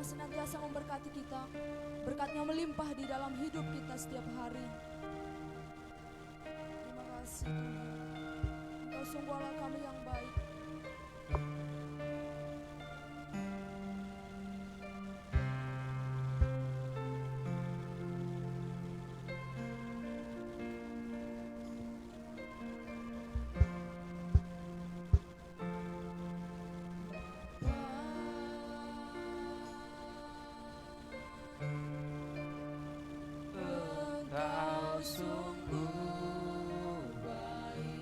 yang senantiasa memberkati kita, berkat-Nya melimpah di dalam hidup kita setiap hari. Terima kasih Tuhan, Engkau sungguh Allah kami yang baik. Engkau sungguh baik.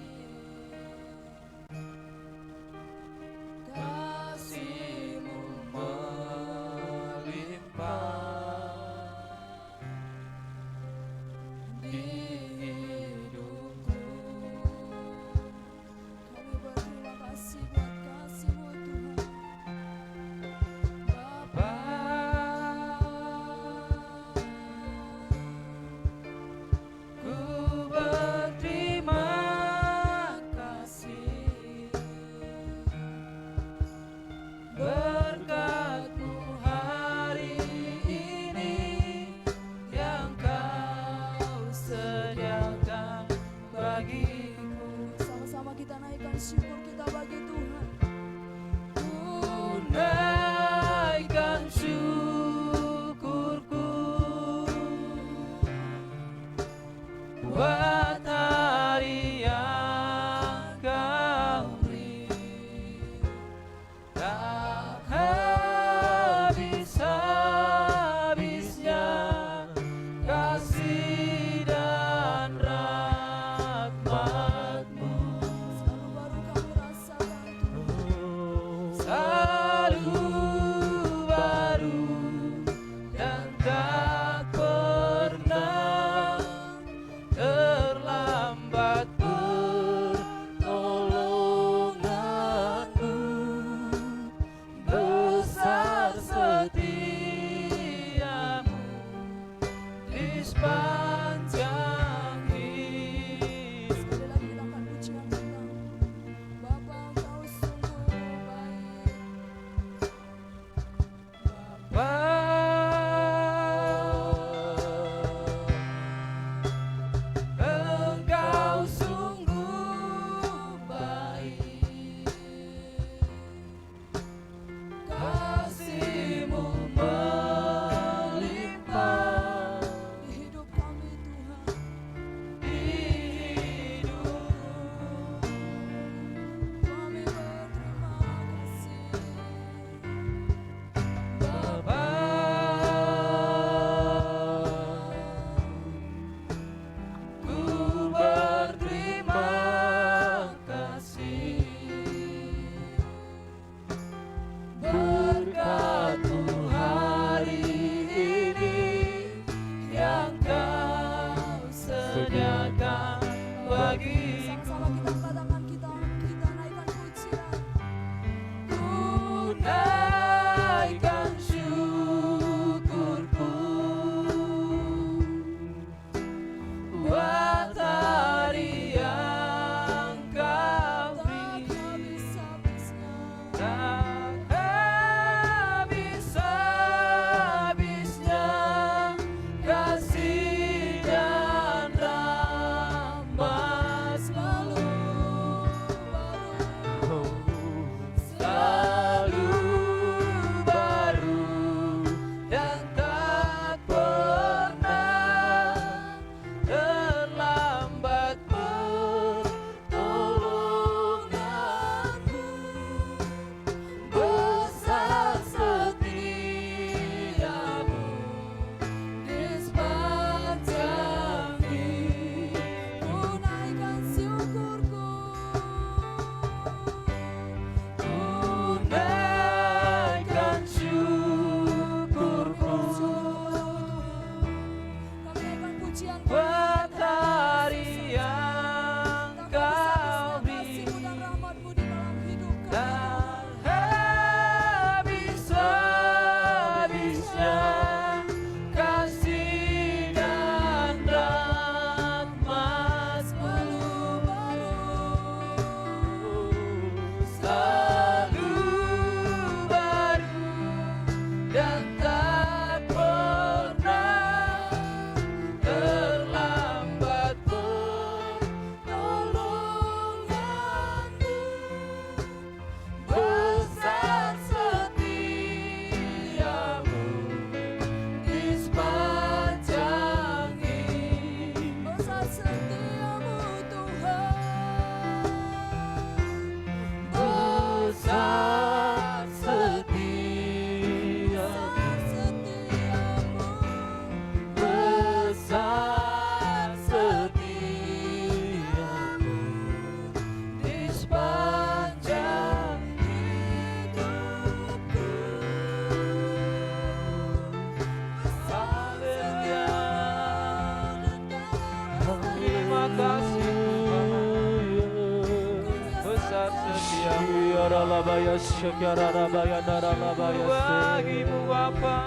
bagimu apa?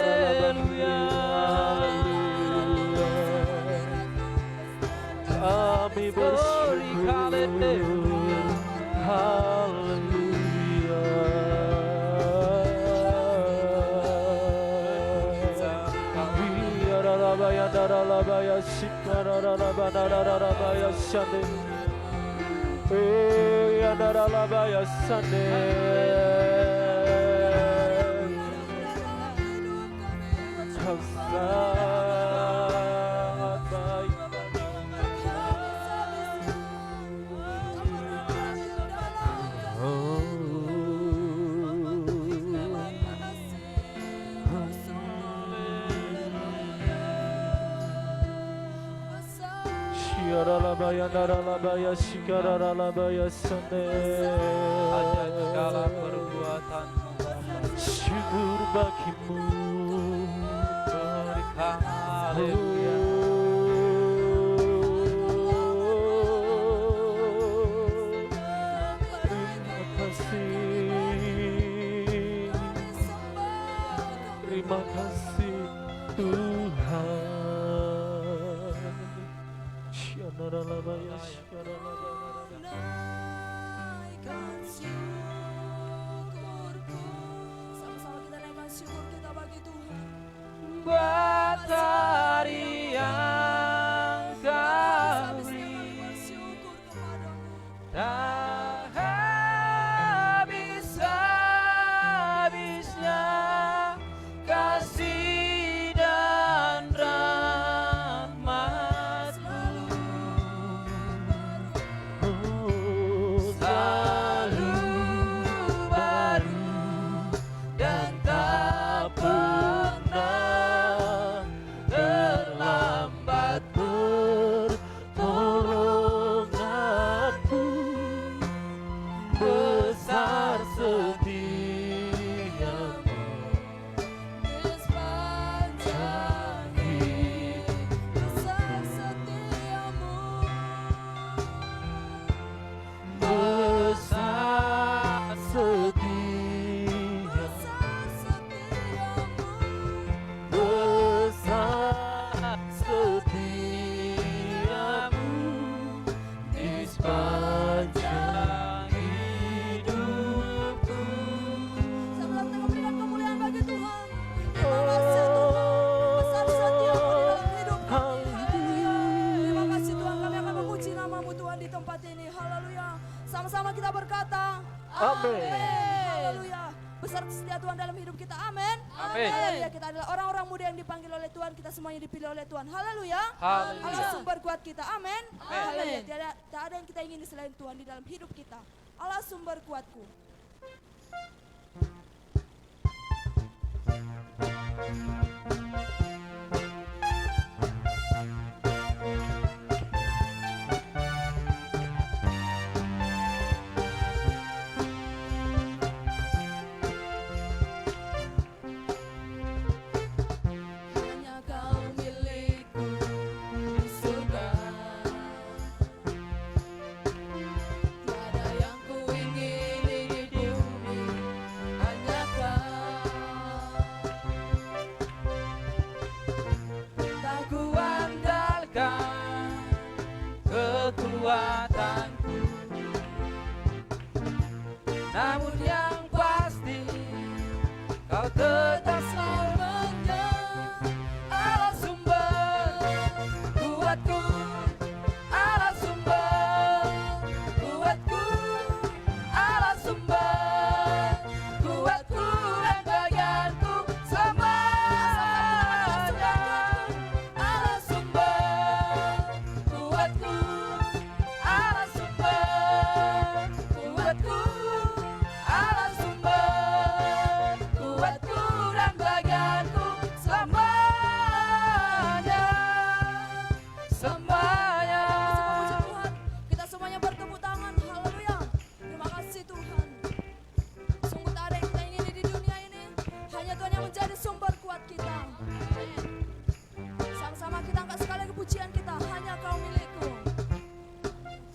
Haleluya, kami bersyukur, haleluya. Biarabaya daralabaya sikararabaya shande, ya daralabaya sande. Kau sangat baik. Shiaralabaya daralabaya shikararabaya sande. hanya segala perbuatanmu Syukur bagimu, berikan haleluya. Terima kasih Tuhan. Syanaralabaya syanaralabaya. Naikkan syukurku. Sama-sama kita naikkan syukur kita bagi Tuhan. Buat hari yang kau beri, Bersyukur kepadamu. tak habis-habisnya kasih dan rahmat-Mu. Selalu baru dan tak pernah terlambat Pertolonganmu, besar setiamu Di sepanjang hidup, besar setiamu. besar setiamu, Besar setiamu. besar setiamu di sepanjang hidupku. Sama-sama kita berikan kemuliaan bagi Tuhan. Terima kasih Tuhan, besar setiamu di dalam hidup kami. Haleluya. Terima kasih Tuhan, kami akan memuji nama-Mu Tuhan di tempat ini. Haleluya. Sama-sama kita berkata, Amin. Haleluya. Besar setia Tuhan dalam hidup kita. Amin. Amin. Haleluya. Kita adalah orang-orang muda yang dipanggil oleh Tuhan. Kita semuanya dipilih oleh Tuhan. Haleluya. Haleluya. Allah sumber kuat kita. Amin. Amin. Haleluya. Tak ada yang kita ingini selain Tuhan di dalam hidup kita. Allah sumber kuatku. Hanya Kau milikku di surga. Tiada yang ku ingini di bumi, hanya Kau. Tak ku andalkan kekuatanku, namun yang pasti Kau tetap selamanya Allah sumber kuatku, Allah sumber kuatku, Allah sumber kuatku dan bagianku selamanya. Allah sumber kuatku, Allah sumber kuatku, Allah sumber kuatku dan bagianku selamanya, selamanya. Puji Tuhan, kita semuanya bertepuk tangan. Haleluya. Terima kasih Tuhan. Sungguh tak ada yang kita ingini di dunia ini. Hanya Tuhan yang menjadi sumber kuat kita. Amin. Sama-sama kita angkat sekali lagi pujian kita. Hanya Kau milikku.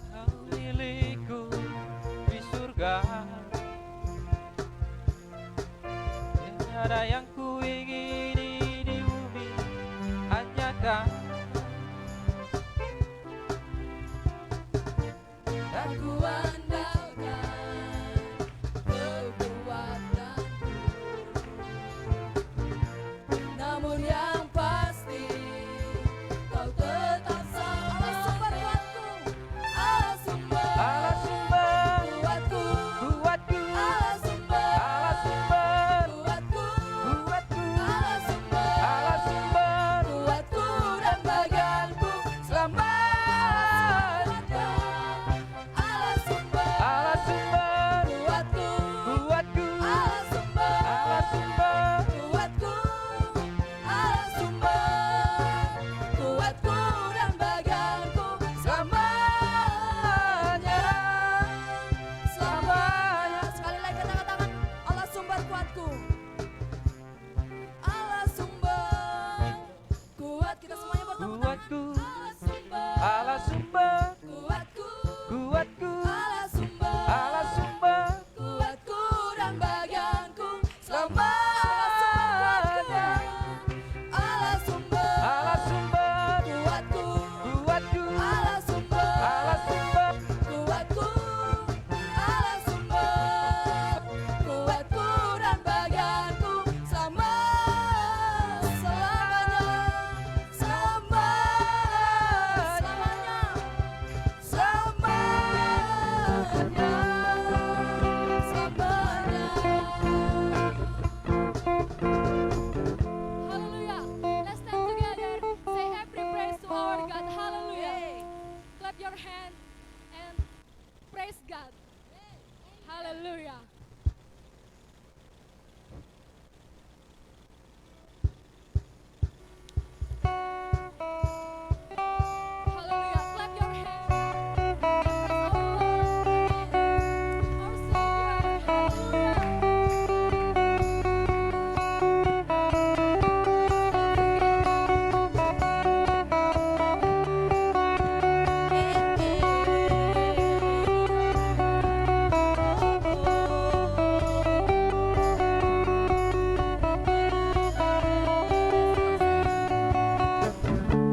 Kau milikku ada yang ku ingini di bumi hanya Kau. Aku andalkan kekuatanku, namun yang pasti Kau tetap sama. Allah sumber kuatku, Kuatku, Allah sumber Allah sumber kuatku, kuatku, Allah sumber Allah sumber kuatku dan bagianku selamanya. Allah sumber Allah sumber kuatku, kuatku, Allah sumber Allah sumber kuatku, Allah sumber kuatku dan bagianku selamanya. Selamanya. Sekali lagi kita katakan Allah sumber kuatku, Allah sumber kuat. Kita semuanya bertepuk tangan. kuatku, Allah sumber Allah sumber kuatku, kuatku, Allah sumber Allah sumber kuatku dan bagianku selamanya. Allah sumber Allah sumber kuatku, kuatku, Allah sumber Allah sumber kuatku, Allah sumber kuatku dan bagianku selamanya. Hallelujah. Let's stand together. Say every praise to our God. Hallelujah. Clap your hand and praise God. Hallelujah. Hallelujah. Clap your hands. Praise our Lord. Our Savior. Hallelujah.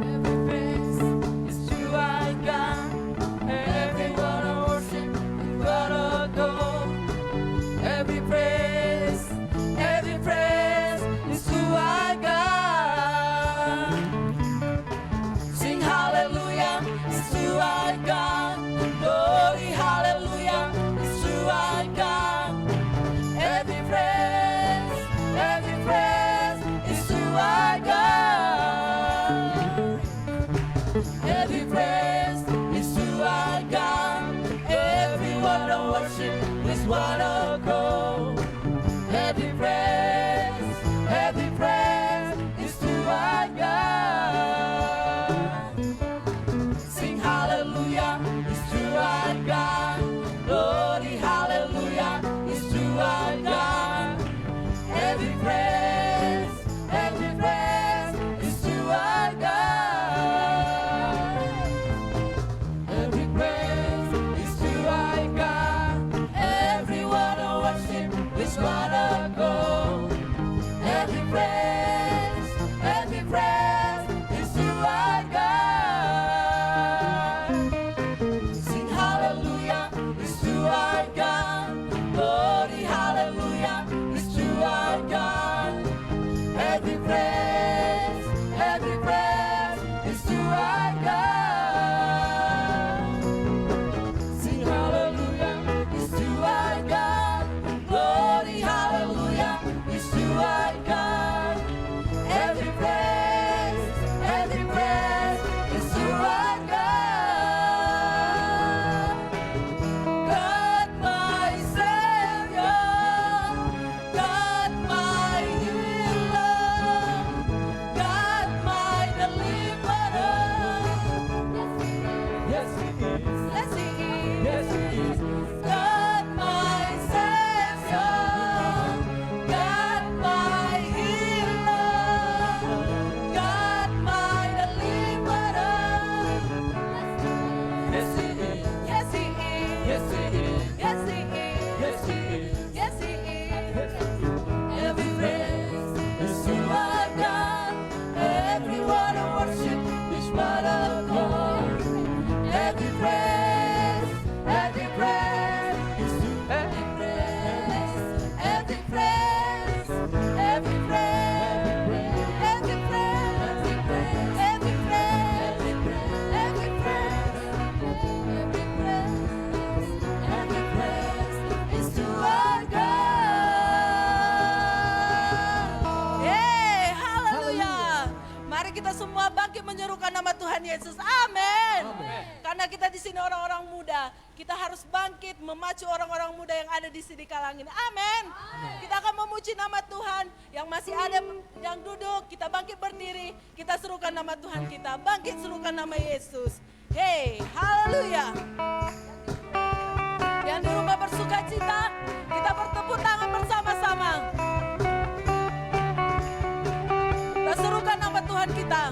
Every praise is to our God. Everyone I worship is gonna go. Every praise is to our God. Sing hallelujah, it's to our God. Glory, hallelujah, it's to our God. Every praise is to our God. Every praise is to our God. Everyone to worship is wanna go. Every praise is to our God. Sing hallelujah, it's to our God. Glory, hallelujah, it's to our God. Every praise is to our God. Every praise is to our God. Everyone to worship is wanna go. Every praise is to our God. Sing hallelujah, it's to our God. Glory, hallelujah, it's to our God. Every praise is to our God. Sing hallelujah, it's to our God. Glory, hallelujah. Tuhan Yesus. Amin. Karena kita di sini orang-orang muda, kita harus bangkit memacu orang-orang muda yang ada di sini kalang ini. Amin. Kita akan memuji nama Tuhan. Yang masih ada yang duduk, kita bangkit berdiri, kita serukan nama Tuhan kita. Bangkit serukan nama Yesus. Hey, haleluya. Yang di rumah bersuka cita, kita bertepuk tangan bersama-sama. Kita serukan nama Tuhan kita.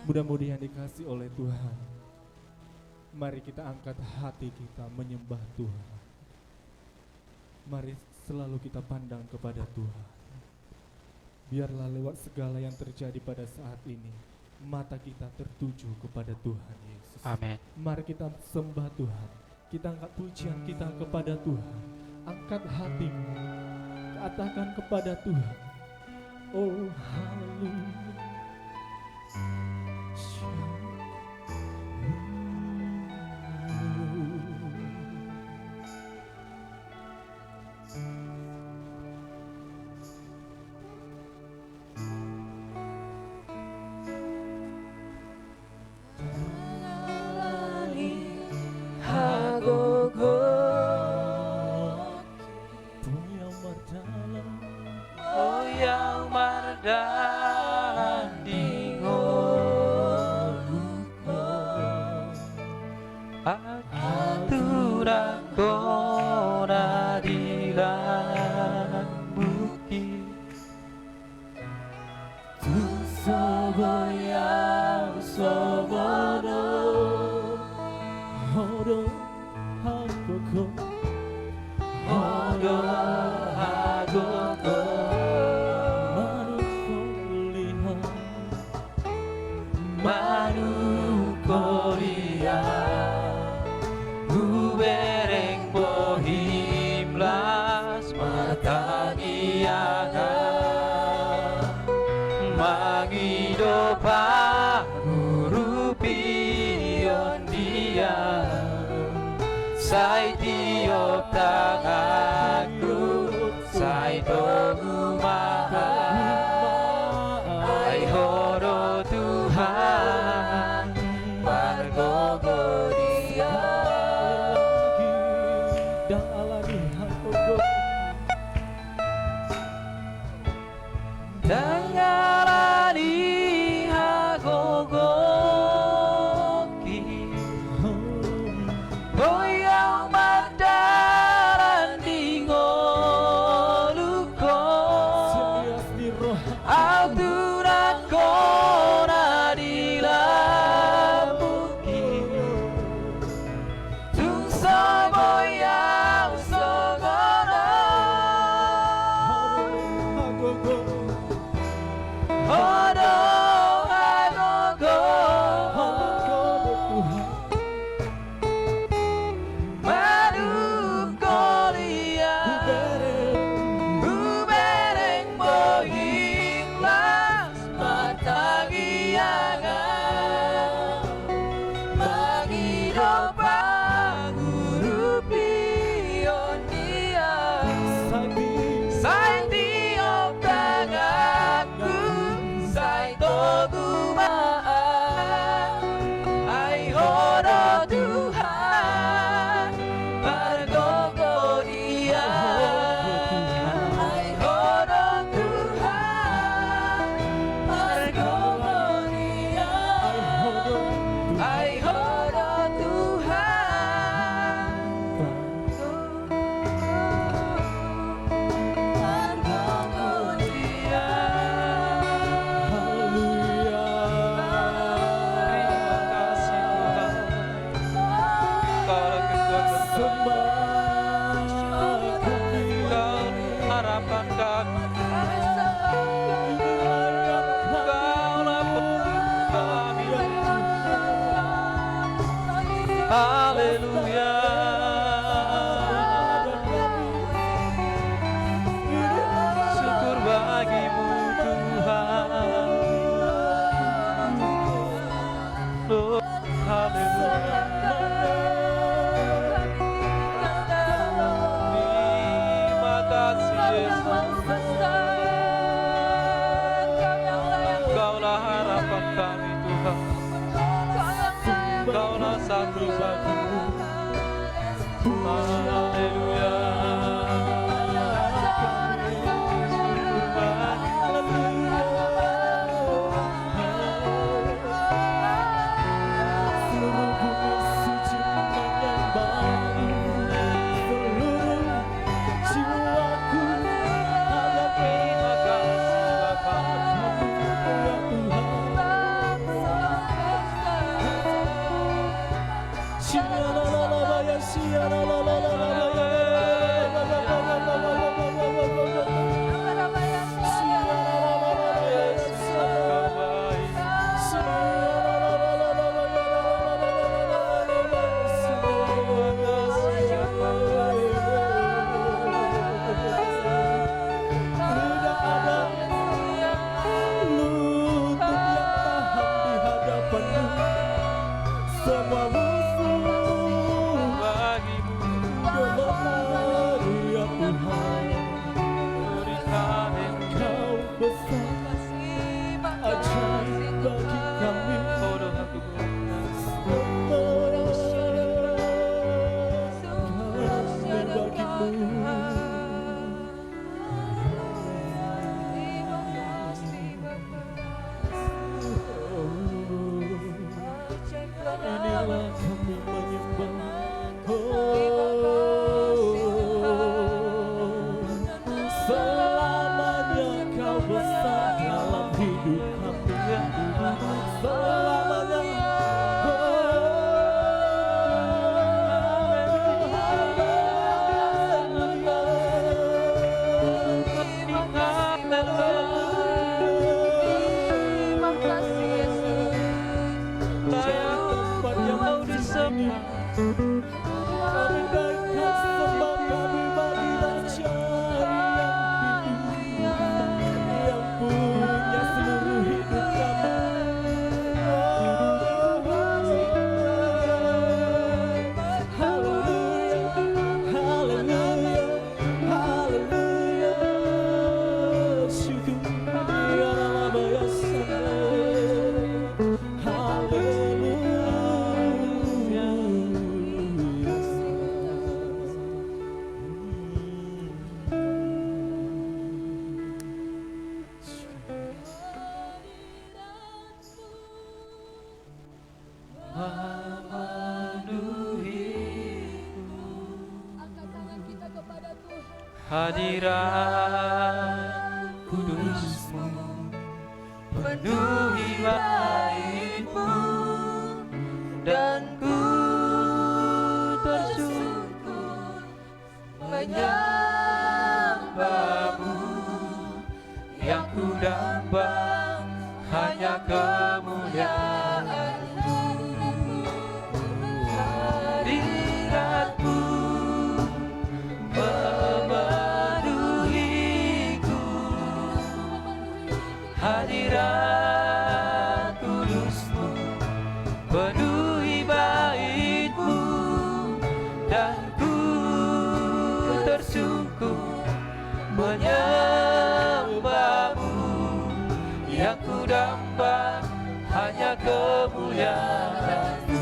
Mudah-mudahan yang dikasih oleh Tuhan, mari kita angkat hati kita menyembah Tuhan. Mari selalu kita pandang kepada Tuhan. Biarlah lewat segala yang terjadi pada saat ini, mata kita tertuju kepada Tuhan Yesus. Amin. Mari kita sembah Tuhan. Kita angkat pujian kita kepada Tuhan. Angkat hatimu, katakan kepada Tuhan, oh haleluya. Yang mardalan dingoluko aturan kona dilan bukit tu soboyang sobodo Hodo hakoko, hodo hagoko Manu Korea Ubereng bohimlas matagiaga Magidopa gurupion dia Sai tiop tanganku Sai togumaha Ai horo Tuhan Pargogo dia Dalani hakogo, Dangalani hagogoki Boyang madaran dingoluko serias di roh Alturan kona dilabuki Tung saboyang sogoro hakogo, Hodo hagogo hakogo Tuhan. Madu kolia Ubereng bohimlas matagiaga Magidopa gurupion dia Sai tiop tanganku Sai togumaan Ai horo Tuhan Pargogo dia Ai horo Tuhan Pargogo dia Ai horo Tuhan Pargogo dia Terima kasih Tuhan Kau harapan kami Kaulah kami Haleluya Syukur bagimu Tuhan Oh, haleluya Terima kasih Yesus Kaulah harapan kami Tuhan Kaulah satu-satunya Haleluya Seluruh bumi suci menyembahmu, seluruh jiwaku hanya Terima kasih Bapa ya Tuhan. Shia la la la la ya, shia la la la la la la ya. Hadirat kudus-Mu penuhi bait-Mu, dan ku tersungkur menyembah-Mu. Yang ku dambang hanya kemuliaan-Mu. Hadirat-Mu memenuhiku, hadirat kudus-Mu penuhi bait-Mu, dan ku tersungkur menyembah-Mu. Yang ku dambang hanya kemuliaan-Mu.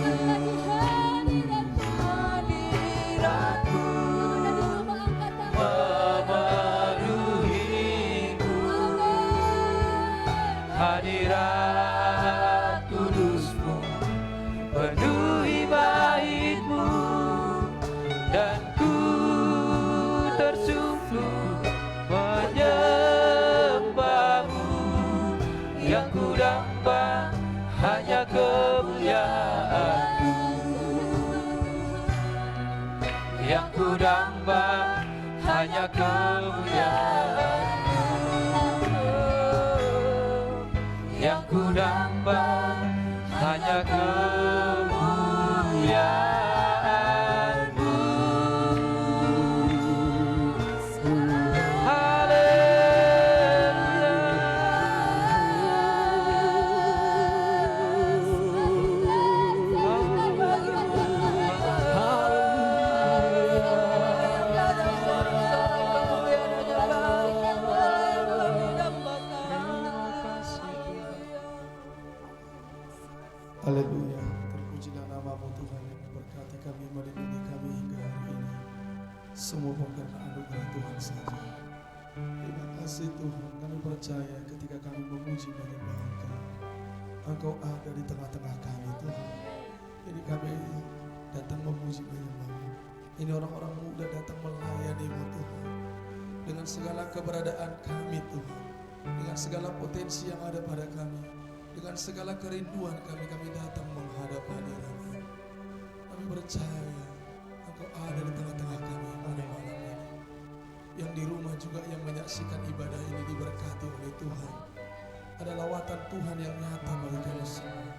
Hadirat-Mu memenuhiku, hadirat kudus-Mu penuhi bait-Mu, dan ku tersungkur menyembah-Mu. Yang ku dambang hanya kemuliaan-Mu. Yang ku dambang hanya kemuliaan-Mu. Yang ku dambang hanya kemuliaan-Mu. Haleluya, terpujilah nama-Mu Tuhan yang memberkati kami, melindungi kami hingga hari ini. Semua karena anugerah Tuhan saja. Terima kasih Tuhan, kami percaya ketika kami memuji menyembah Engkau, Engkau ada di tengah-tengah kami Tuhan. Jadi kami datang memuji menyembah-Mu. Ini orang-orang muda datang melayani-Mu Tuhan. Dengan segala keberadaan kami Tuhan, dengan segala potensi yang ada pada kami, dengan segala kerinduan kami datang menghadap hadirat-Mu. Kami percaya Engkau ada di tengah-tengah kami pada malam ini. Yang di rumah juga yang menyaksikan ibadah ini diberkati oleh Tuhan. Ada lawatan Tuhan yang nyata bagi kami semua.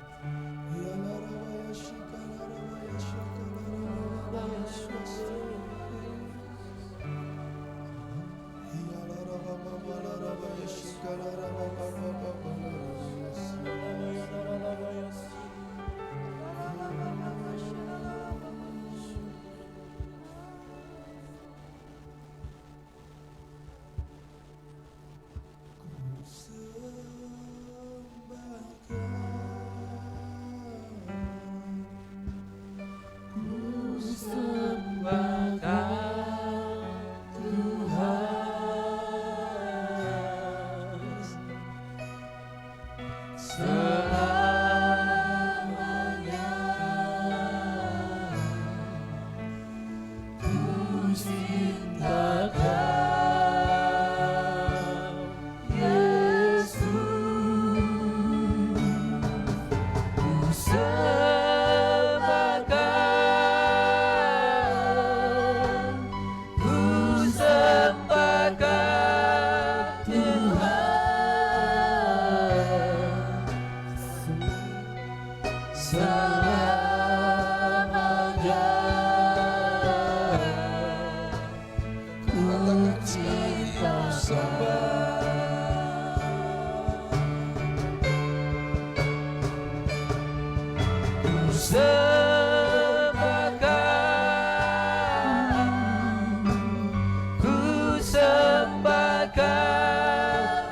sembahkan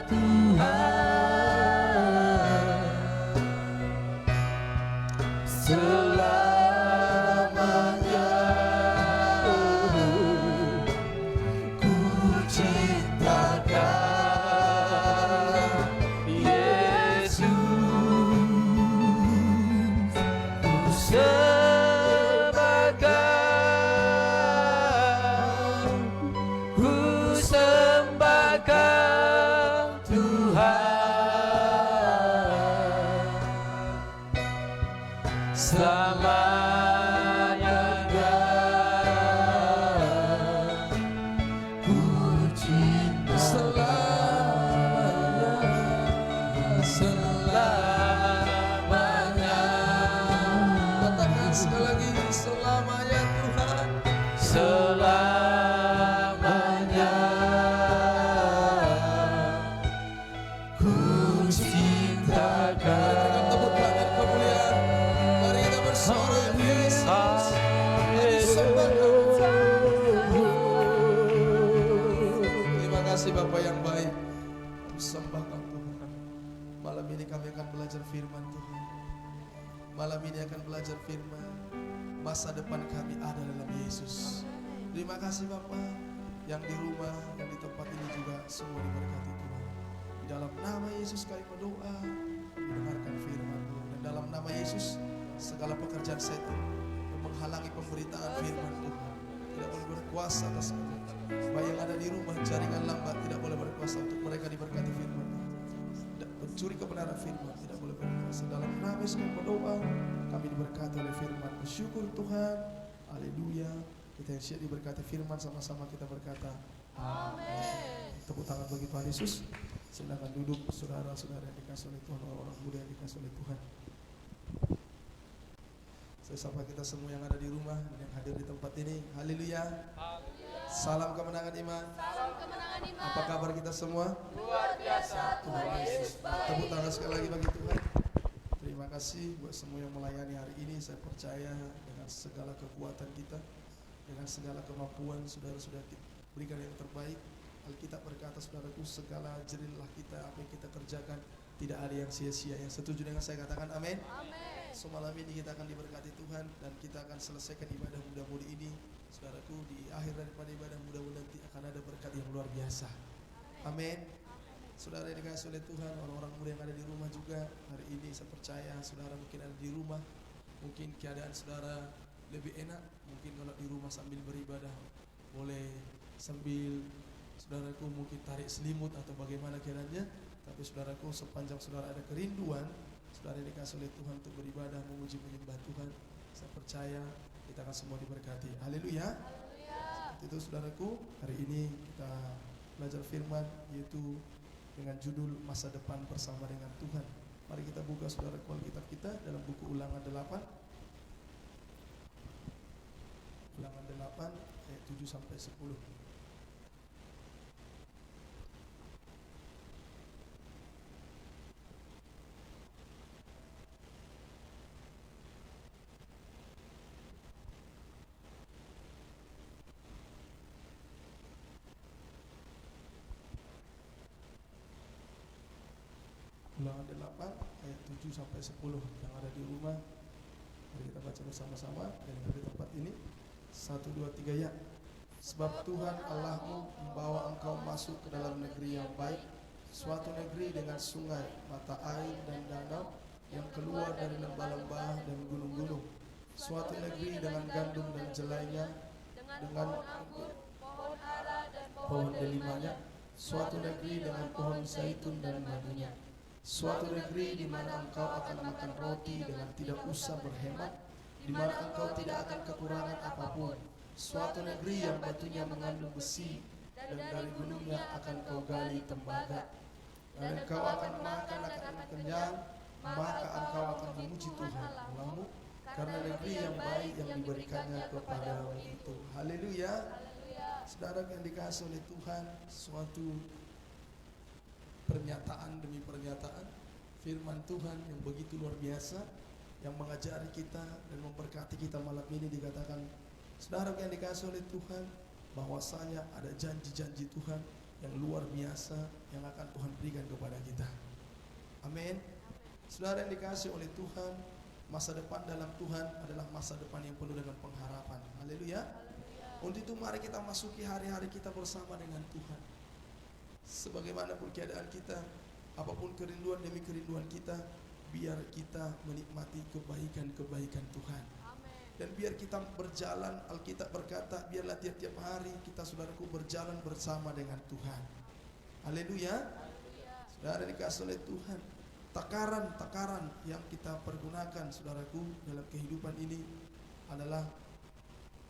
Tuhan selamanya. Ku cintakan Yesus, ku sembahkan, ku sembahkan Tuhan selamanya. Ku cinta selamanya. Katakan sekali lagi, selamanya Tuhan. Selamanya ku cintakan. Berikan tepuk tangan kemuliaan. Mari kita bersorak Yesus. Mari sembahkan. Terima kasih Bapak yang baik. Kami sembahkan Tuhan. Malam ini kami akan belajar firman Tuhan. Malam ini akan belajar firman. Masa depan kami ada dalam Yesus. Terima kasih Bapak. Yang di rumah, yang di tempat ini juga semua diberkati Tuhan. Di dalam nama Yesus kami berdoa, mendengarkan firman Tuhan. Dan dalam nama Yesus, segala pekerjaan setan yang menghalangi pemberitaan firman Tuhan tidak boleh berkuasa atas kami. Baik yang ada di rumah, jaringan lambat tidak boleh berkuasa untuk mereka diberkati firman Tuhan. Pencuri kebenaran firman tidak boleh berkuasa. Dalam nama Yesus kami berdoa, kami diberkati oleh firman. Bersyukur Tuhan. Haleluya. Kita yang siap diberkati firman, sama-sama kita berkata amin. Tepuk tangan bagi Tuhan Yesus. Silakan duduk saudara-saudara yang dikasih oleh Tuhan, orang-orang muda yang dikasih oleh Tuhan. Saya sapa kita semua yang ada di rumah dan yang hadir di tempat ini. Haleluya. Salam kemenangan iman. Apa kabar kita semua? Luar biasa Tuhan Yesus baik. Tepuk tangan sekali lagi bagi Tuhan. Terima kasih buat semua yang melayani hari ini. Saya percaya dengan segala kekuatan kita, dengan segala kemampuan saudara-saudara kita berikan yang terbaik. Alkitab berkata, saudaraku, segala jerilah kita, apa yang kita kerjakan tidak ada yang sia-sia. Yang setuju dengan saya katakan amin. So malam ini kita akan diberkati Tuhan dan kita akan selesaikan ibadah muda-mudi ini. Saudaraku, di akhir daripada ibadah muda-mudi nanti akan ada berkat yang luar biasa. Amin. Saudara yang dikasih oleh Tuhan, orang-orang muda yang ada di rumah juga hari ini, saya percaya saudara mungkin ada di rumah, mungkin keadaan saudara lebih enak. Mungkin kalau di rumah sambil beribadah boleh sambil saudaraku mungkin tarik selimut atau bagaimana keadaannya. Tapi saudaraku, sepanjang saudara ada kerinduan, saudara yang dikasih oleh Tuhan untuk beribadah, memuji menyembah Tuhan, saya percaya kita akan semua diberkati. Haleluya. Itu saudaraku, hari ini kita belajar firman yaitu dengan judul masa depan bersama dengan Tuhan. Mari kita buka saudaraku Alkitab kita dalam buku Ulangan 8. Ulangan 8 ayat 7 sampai 10. Ulangan 8 ayat 7 sampai 10. Yang ada di rumah, mari kita baca bersama-sama dan yang ada di tempat ini. 1, 2, 3 ya. Sebab Tuhan Allahmu membawa engkau masuk ke dalam negeri yang baik, suatu negeri dengan sungai, mata air dan danau yang keluar dari lembah-lembah dan gunung-gunung, suatu negeri dengan gandum dan jelainya, dengan pohon ara dan pohon delimanya, suatu negeri dengan pohon zaitun dan madunya, suatu negeri di mana engkau akan makan roti dengan tidak usah berhemat, di mana engkau tidak akan kekurangan apapun, suatu negeri yang batunya mengandung besi dan dari gunungnya akan kau gali tembaga, dan engkau akan makan akan kenyang, maka engkau akan memuji Tuhan Allahmu karena negeri yang baik yang diberikannya kepadamu itu. Haleluya. Saudara yang dikasih oleh Tuhan, suatu pernyataan demi pernyataan firman Tuhan yang begitu luar biasa yang mengajari kita dan memberkati kita malam ini. Dikatakan, saudara yang dikasih oleh Tuhan, bahwasanya ada janji-janji Tuhan yang luar biasa yang akan Tuhan berikan kepada kita. Amin. Saudara yang dikasih oleh Tuhan, masa depan dalam Tuhan adalah masa depan yang penuh dengan pengharapan. Haleluya. Untuk itu mari kita masuki hari-hari kita bersama dengan Tuhan. Sebagaimanapun keadaan kita, apapun kerinduan demi kerinduan kita, biar kita menikmati kebaikan-kebaikan Tuhan. Dan biar kita berjalan, Alkitab berkata, biarlah tiap-tiap hari kita, saudaraku, berjalan bersama dengan Tuhan. Haleluya. Saudara dikasih oleh Tuhan, takaran-takaran yang kita pergunakan, saudaraku, dalam kehidupan ini adalah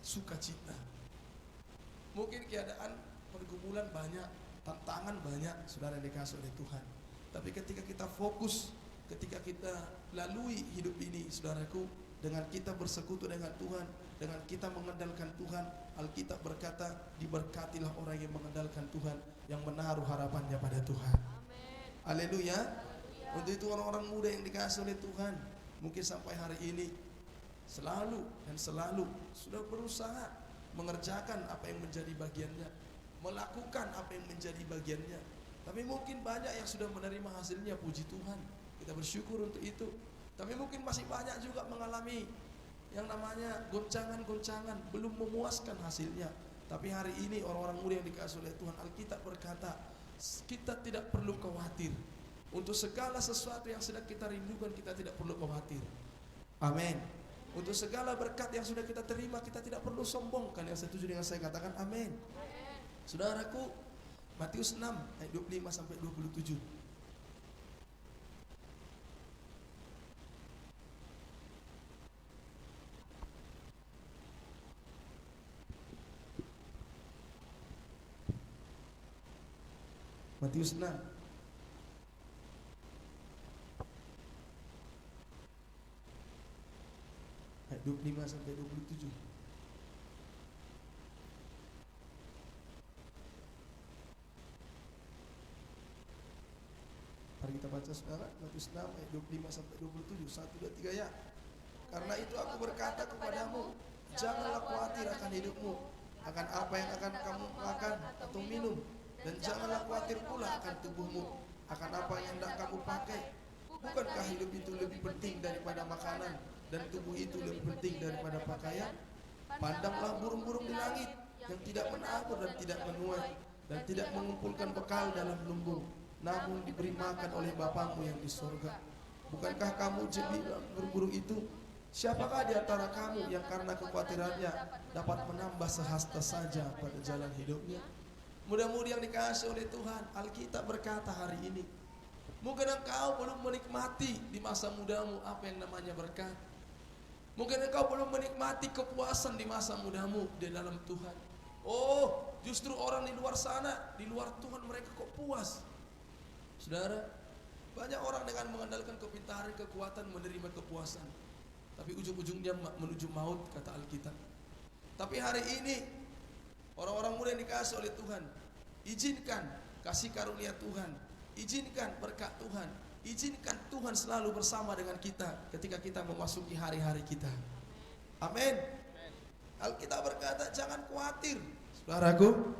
sukacita. Mungkin keadaan pergumulan banyak, tantangan banyak, saudara yang dikasih oleh Tuhan. Tapi ketika kita fokus, ketika kita lalui hidup ini, saudaraku, dengan kita bersekutu dengan Tuhan, dengan kita mengandalkan Tuhan, Alkitab berkata, diberkatilah orang yang mengandalkan Tuhan, yang menaruh harapannya pada Tuhan. Haleluya. Untuk itu orang-orang muda yang dikasih oleh Tuhan, mungkin sampai hari ini selalu dan selalu sudah berusaha mengerjakan apa yang menjadi bagiannya, melakukan apa yang menjadi bagiannya. Tapi mungkin banyak yang sudah menerima hasilnya, puji Tuhan. Kita bersyukur untuk itu. Tapi mungkin masih banyak juga mengalami yang namanya goncangan-goncangan, belum memuaskan hasilnya. Tapi hari ini orang-orang muda yang dikasih oleh Tuhan, Alkitab berkata, kita tidak perlu khawatir. Untuk segala sesuatu yang sedang kita rindukan, kita tidak perlu khawatir. Amin. Untuk segala berkat yang sudah kita terima, kita tidak perlu sombongkan. Yang setuju dengan saya katakan amin. Saudaraku, Matius 6 ayat 25 sampai 27. Matius 6 ayat 25 sampai 27. Mari kita baca, saudara. Matius 6 ayat 25 sampai 27. 1, 2, 3 ya. Karena itu aku berkata kepadamu, janganlah khawatir akan hidupmu, akan apa yang akan kamu makan atau minum, dan janganlah khawatir pula akan tubuhmu, akan apa yang hendak kamu pakai. Bukankah hidup itu lebih penting daripada makanan, dan tubuh itu lebih penting daripada pakaian? Pandanglah burung-burung di langit, yang tidak menabur dan tidak menuai, dan tidak mengumpulkan bekal dalam lumbung, namun diberi makan oleh Bapamu yang di sorga. Bukankah kamu lebih burung-burung itu? Siapakah di antara kamu yang karena kekhawatirannya dapat menambah sehasta saja pada jalan hidupnya? Mudah-mudahan yang dikasih oleh Tuhan, Alkitab berkata hari ini, mungkin engkau belum menikmati di masa mudamu apa yang namanya berkat. Mungkin engkau belum menikmati kepuasan di masa mudamu di dalam Tuhan. Oh, justru orang di luar sana, di luar Tuhan, mereka kok puas. Saudara, banyak orang dengan mengandalkan kepintaran, kekuatan menerima kepuasan, tapi ujung-ujungnya menuju maut, kata Alkitab. Tapi hari ini orang-orang muda yang dikasih oleh Tuhan, izinkan kasih karunia Tuhan, izinkan berkat Tuhan, izinkan Tuhan selalu bersama dengan kita ketika kita memasuki hari-hari kita. Amin. Alkitab berkata, jangan khawatir, saudaraku,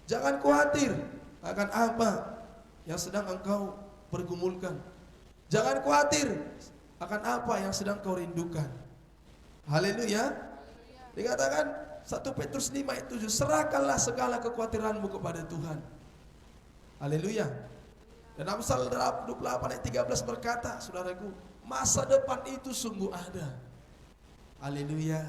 jangan khawatir akan apa yang sedang engkau pergumulkan. Jangan khawatir akan apa yang sedang kau rindukan. Haleluya. Dikatakan 1 Petrus 5 ayat 7, serahkanlah segala kekhawatiranmu kepada Tuhan. Haleluya. Dan Amsal 28 ayat 13 berkata, saudaraku, masa depan itu sungguh ada. Haleluya.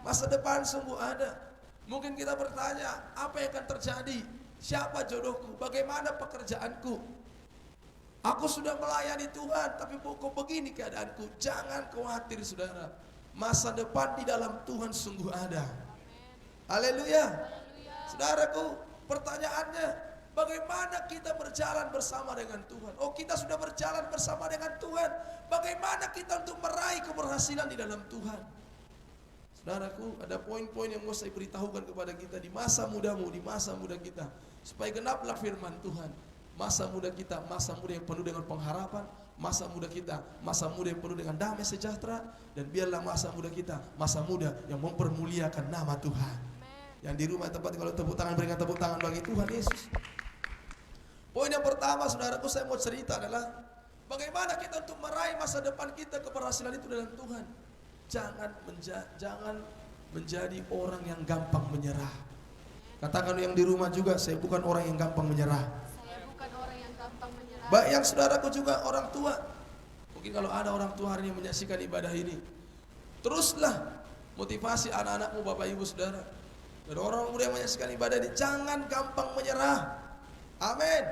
Masa depan sungguh ada. Mungkin kita bertanya, apa yang akan terjadi? Siapa jodohku? Bagaimana pekerjaanku? Aku sudah melayani Tuhan, tapi kok begini keadaanku? Jangan khawatir, saudara. Masa depan di dalam Tuhan sungguh ada. Haleluya. Saudaraku, pertanyaannya, bagaimana kita berjalan bersama dengan Tuhan? Oh, kita sudah berjalan bersama dengan Tuhan. Bagaimana kita untuk meraih keberhasilan di dalam Tuhan? Saudaraku, ada poin-poin yang mau saya beritahukan kepada kita di masa mudamu, di masa muda kita, supaya genaplah firman Tuhan. Masa muda kita, masa muda yang penuh dengan pengharapan, masa muda kita masa muda yang penuh dengan damai sejahtera, dan biarlah masa muda kita masa muda yang mempermuliakan nama Tuhan. Yang di rumah tempat kalau tepuk tangan, berikan tepuk tangan bagi Tuhan Yesus. Poin yang pertama saudaraku saya mau cerita adalah bagaimana kita untuk meraih masa depan kita, keberhasilan itu dalam Tuhan. Jangan menjadi orang yang gampang menyerah. Katakan yang di rumah juga, saya bukan orang yang gampang menyerah. Saya bukan orang yang gampang menyerah. Baik yang saudaraku juga orang tua. Mungkin kalau ada orang tua hari ini menyaksikan ibadah ini, teruslah motivasi anak-anakmu, Bapak Ibu Saudara, dan orang muda yang menyaksikan ibadah ini, jangan gampang menyerah. Amin.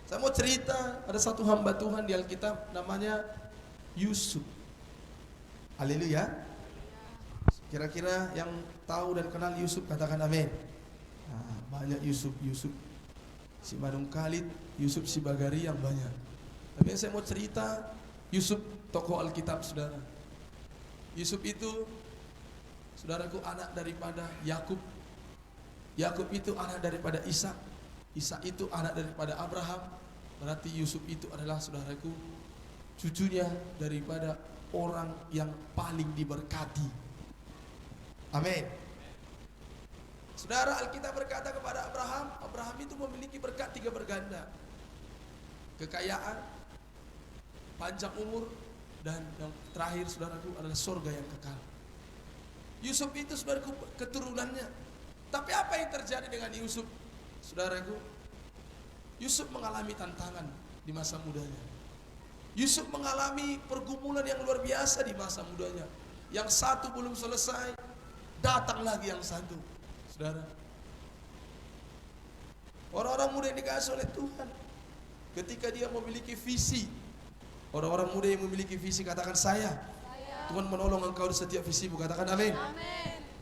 Saya mau cerita, ada satu hamba Tuhan di Alkitab namanya Yusuf. Haleluya. Kira-kira yang tahu dan kenal Yusuf katakan amin. Nah, banyak Yusuf si Badung Khalid, Yusuf si Bagari yang banyak. Tapi saya mau cerita Yusuf, tokoh Alkitab saudara. Yusuf itu saudaraku anak daripada Yakub. Yakub itu anak daripada Ishak. Ishak itu anak daripada Abraham. Berarti Yusuf itu adalah saudaraku cucunya daripada orang yang paling diberkati. Amin. Saudara, Alkitab berkata kepada Abraham, Abraham itu memiliki berkat 3 berganda. Kekayaan, panjang umur, dan yang terakhir saudaraku adalah surga yang kekal. Yusuf itu saudaraku keturunannya. Tapi apa yang terjadi dengan Yusuf? Saudaraku, Yusuf mengalami tantangan di masa mudanya. Yusuf mengalami pergumulan yang luar biasa di masa mudanya. Yang satu belum selesai, datang lagi yang satu. Saudara, orang-orang muda yang dikasih oleh Tuhan, ketika dia memiliki visi, orang-orang muda yang memiliki visi katakan saya. Tuhan menolong engkau di setiap visimu, katakan amin.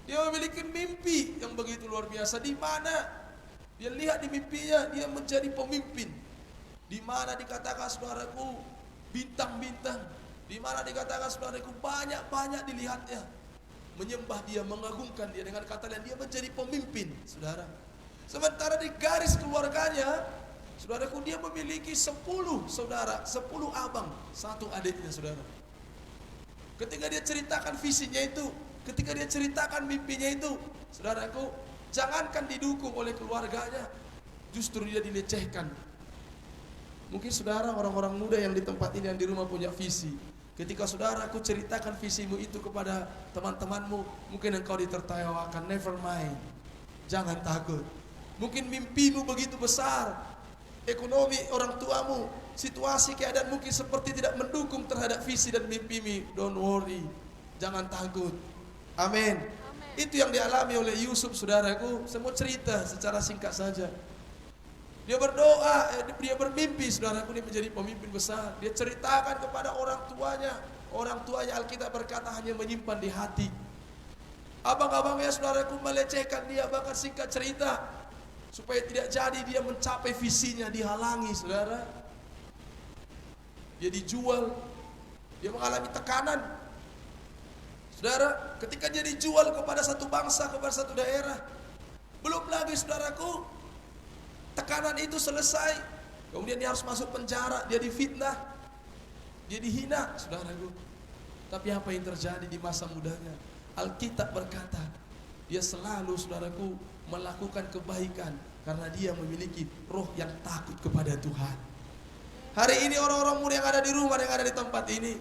Dia memiliki mimpi yang begitu luar biasa, di mana dia lihat di mimpinya dia menjadi pemimpin, di mana dikatakan saudaraku bintang-bintang, di mana dikatakan saudaraku banyak-banyak dilihatnya, menyembah dia, mengagungkan dia. Dengan kata lain dia menjadi pemimpin, saudara. Sementara di garis keluarganya, saudaraku dia memiliki 10 saudara, 10 abang, 1 adiknya, saudara. Ketika dia ceritakan visinya itu, ketika dia ceritakan mimpinya itu, saudaraku, jangankan didukung oleh keluarganya, justru dia dilecehkan. Mungkin saudara orang-orang muda yang di tempat ini, yang di rumah punya visi. Ketika saudaraku ceritakan visimu itu kepada teman-temanmu, mungkin engkau ditertawakan. Never mind, jangan takut. Mungkin mimpimu begitu besar, ekonomi orang tuamu, situasi keadaan mungkin seperti tidak mendukung terhadap visi dan mimpimu. Don't worry, jangan takut. Amin. Itu yang dialami oleh Yusuf, saudaraku. Saya mau cerita secara singkat saja. Dia berdoa, dia bermimpi, saudaraku, dia menjadi pemimpin besar. Dia ceritakan kepada orang tuanya. Orang tuanya Alkitab berkata hanya menyimpan di hati. Abang-abangnya saudaraku melecehkan dia, bahkan singkat cerita, supaya tidak jadi dia mencapai visinya, dihalangi, saudara. Dia dijual, dia mengalami tekanan. Saudara, ketika dia dijual kepada satu bangsa, kepada satu daerah, belum lagi saudaraku, tekanan itu selesai, kemudian dia harus masuk penjara, dia difitnah, dia dihina, saudaraku. Tapi apa yang terjadi di masa mudanya? Alkitab berkata, dia selalu, saudaraku, melakukan kebaikan karena dia memiliki roh yang takut kepada Tuhan. Hari ini orang-orang muda yang ada di rumah, yang ada di tempat ini,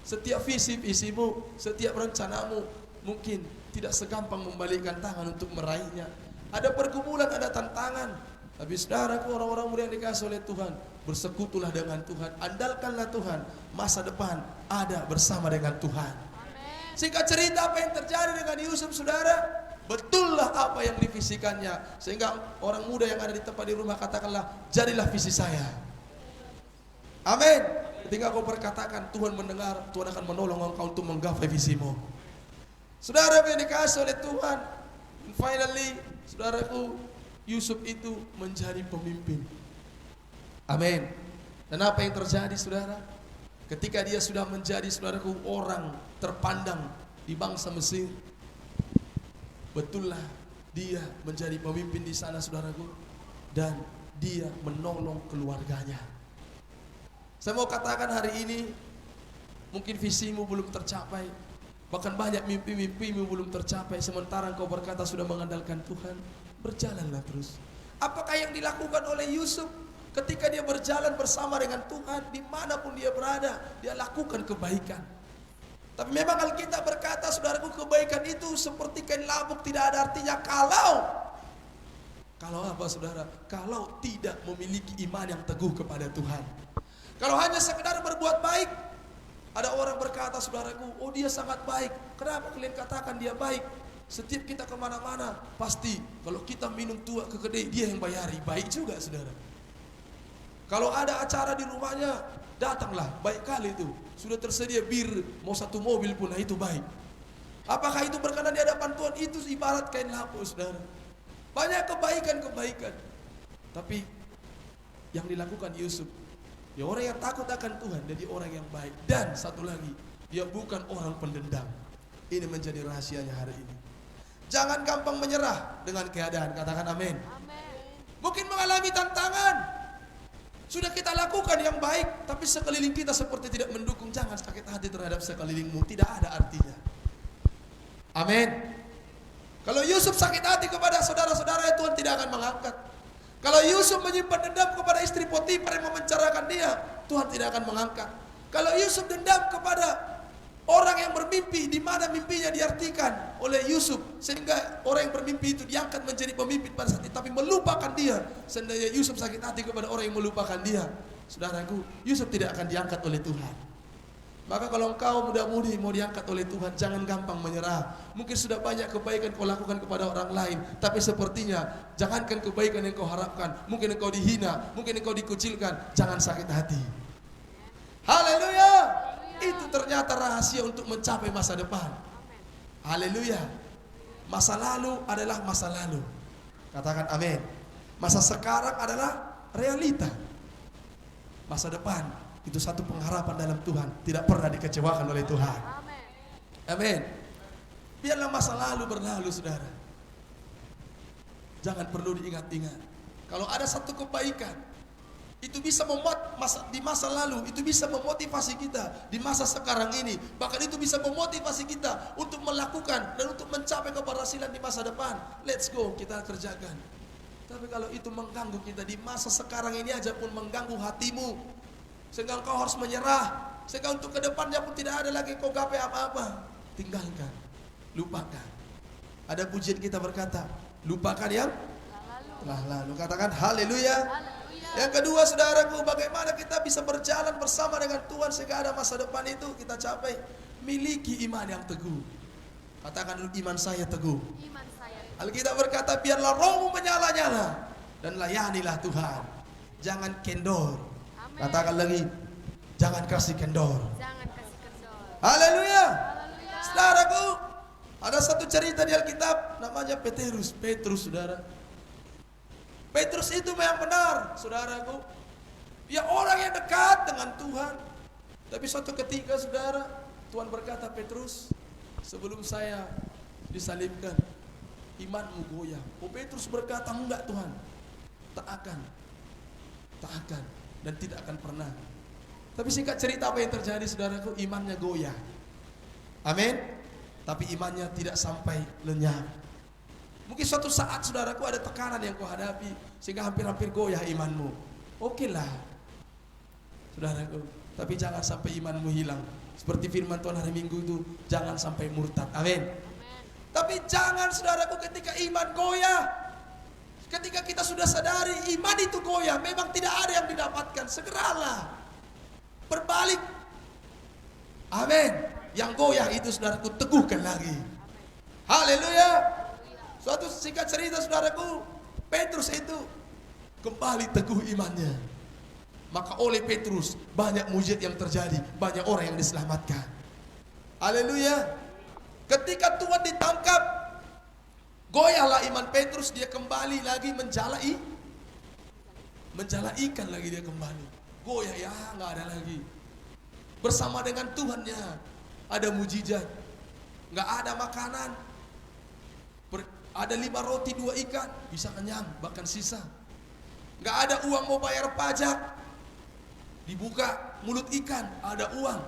setiap visi-visimu, setiap rencanamu mungkin tidak segampang membalikkan tangan untuk meraihnya. Ada pergumulan, ada tantangan. Tapi saudaraku, orang-orang muda yang dikasih oleh Tuhan, bersekutulah dengan Tuhan, andalkanlah Tuhan. Masa depan ada bersama dengan Tuhan. Singkat cerita, apa yang terjadi dengan Yusuf, saudara? Betullah apa yang divisikannya. Sehingga orang muda yang ada di tempat di rumah katakanlah, jadilah visi saya. Amin. Ketika kau berkatakan, Tuhan mendengar, Tuhan akan menolong engkau untuk menggapai visimu. Saudara yang dikasih oleh Tuhan, finally, saudaraku, Yusuf itu menjadi pemimpin. Amin. Dan apa yang terjadi, saudara? Ketika dia sudah menjadi, saudaraku, orang terpandang di bangsa Mesir, betullah dia menjadi pemimpin di sana, saudaraku, dan dia menolong keluarganya. Saya mau katakan hari ini, mungkin visimu belum tercapai, bahkan banyak mimpi-mimpimu belum tercapai, sementara engkau berkata sudah mengandalkan Tuhan. Berjalanlah terus. Apakah yang dilakukan oleh Yusuf ketika dia berjalan bersama dengan Tuhan, dimanapun dia berada, dia lakukan kebaikan. Tapi memang Alkitab berkata, saudaraku, kebaikan itu seperti kain labuk, tidak ada artinya kalau apa saudara? Kalau tidak memiliki iman yang teguh kepada Tuhan. Kalau hanya sekedar berbuat baik. Ada orang berkata, saudaraku, oh dia sangat baik. Kenapa kalian katakan dia baik? Setiap kita kemana-mana, pasti kalau kita minum tua ke kedai, dia yang bayari. Baik juga saudara. Kalau ada acara di rumahnya, datanglah, baik kali itu. Sudah tersedia bir, mau 1 mobil pun, nah itu baik. Apakah itu berkenan di hadapan Tuhan? Itu ibarat kain lapuk saudara. Banyak kebaikan-kebaikan. Tapi yang dilakukan Yusuf, dia orang yang takut akan Tuhan, jadi orang yang baik. Dan satu lagi, dia bukan orang pendendam. Ini menjadi rahasianya hari ini. Jangan gampang menyerah dengan keadaan. Katakan amin. Mungkin mengalami tantangan. Sudah kita lakukan yang baik, tapi sekeliling kita seperti tidak mendukung. Jangan sakit hati terhadap sekelilingmu, tidak ada artinya. Amin. Kalau Yusuf sakit hati kepada saudara-saudara, Tuhan tidak akan mengangkat. Kalau Yusuf menyimpan dendam kepada istri Potifar yang memenjarakan dia, Tuhan tidak akan mengangkat. Kalau Yusuf dendam kepada orang yang bermimpi, di mana mimpinya diartikan oleh Yusuf, sehingga orang yang bermimpi itu diangkat menjadi pemimpin pada saat itu, tapi melupakan dia. Seandainya Yusuf sakit hati kepada orang yang melupakan dia, saudaraku, Yusuf tidak akan diangkat oleh Tuhan. Maka kalau engkau muda-mudi mau diangkat oleh Tuhan, jangan gampang menyerah. Mungkin sudah banyak kebaikan kau lakukan kepada orang lain, tapi sepertinya jangankan kebaikan yang kau harapkan. Mungkin engkau dihina, mungkin engkau dikucilkan. Jangan sakit hati. Haleluya. Itu ternyata rahasia untuk mencapai masa depan. Haleluya. Masa lalu adalah masa lalu. Katakan amin. Masa sekarang adalah realita. Masa depan itu satu pengharapan dalam Tuhan, tidak pernah dikecewakan oleh Tuhan. Amin. Biarlah masa lalu berlalu saudara. Jangan perlu diingat-ingat. Kalau ada satu kebaikan, itu bisa di masa lalu, itu bisa memotivasi kita di masa sekarang ini. Bahkan itu bisa memotivasi kita untuk melakukan dan untuk mencapai keberhasilan di masa depan. Let's go, kita kerjakan. Tapi kalau itu mengganggu kita di masa sekarang ini aja pun mengganggu hatimu, sehingga engkau harus menyerah, sehingga untuk ke depannya pun tidak ada lagi kau gapai apa-apa, tinggalkan, lupakan. Ada pujian kita berkata, lupakan yang telah lalu. Katakan haleluya. Yang kedua saudaraku, bagaimana kita bisa berjalan bersama dengan Tuhan sehingga ada masa depan itu kita capai? Miliki iman yang teguh. Katakan iman saya teguh. Alkitab berkata, biarlah rohmu menyala-nyala dan layanilah Tuhan. Jangan kendor. Katakan lagi, jangan kasih kendor. Haleluya. Saudaraku, ada satu cerita di Alkitab namanya Petrus, saudara. Petrus itu memang benar, saudaraku. Dia orang yang dekat dengan Tuhan. Tapi suatu ketika, saudara, Tuhan berkata, Petrus, sebelum saya disalibkan, imanmu goyah. Oh, Petrus berkata, enggak Tuhan, tak akan, dan tidak akan pernah. Tapi singkat cerita apa yang terjadi, saudaraku, imannya goyah. Amin. Tapi imannya tidak sampai lenyap. Mungkin suatu saat, saudaraku, ada tekanan yang kau hadapi sehingga hampir-hampir goyah imanmu. Oke lah, saudaraku, tapi jangan sampai imanmu hilang. Seperti firman Tuhan hari Minggu itu, jangan sampai murtad. Amin. Tapi jangan, saudaraku, ketika iman goyah, ketika kita sudah sadari iman itu goyah, memang tidak ada yang didapatkan, segeralah berbalik. Amin. Yang goyah itu, saudaraku, teguhkan lagi. Haleluya. Suatu singkat cerita, saudaraku, Petrus itu kembali teguh imannya. Maka oleh Petrus banyak mujizat yang terjadi, banyak orang yang diselamatkan. Haleluya. Ketika Tuhan ditangkap, goyahlah iman Petrus, dia kembali lagi menjalaikan lagi dia kembali. Goyah ya, nggak ada lagi. Bersama dengan Tuhannya ada mujizat. Nggak ada makanan. Ada 5 roti 2 ikan, bisa kenyang, bahkan sisa. Nggak ada uang mau bayar pajak. Dibuka mulut ikan, ada uang.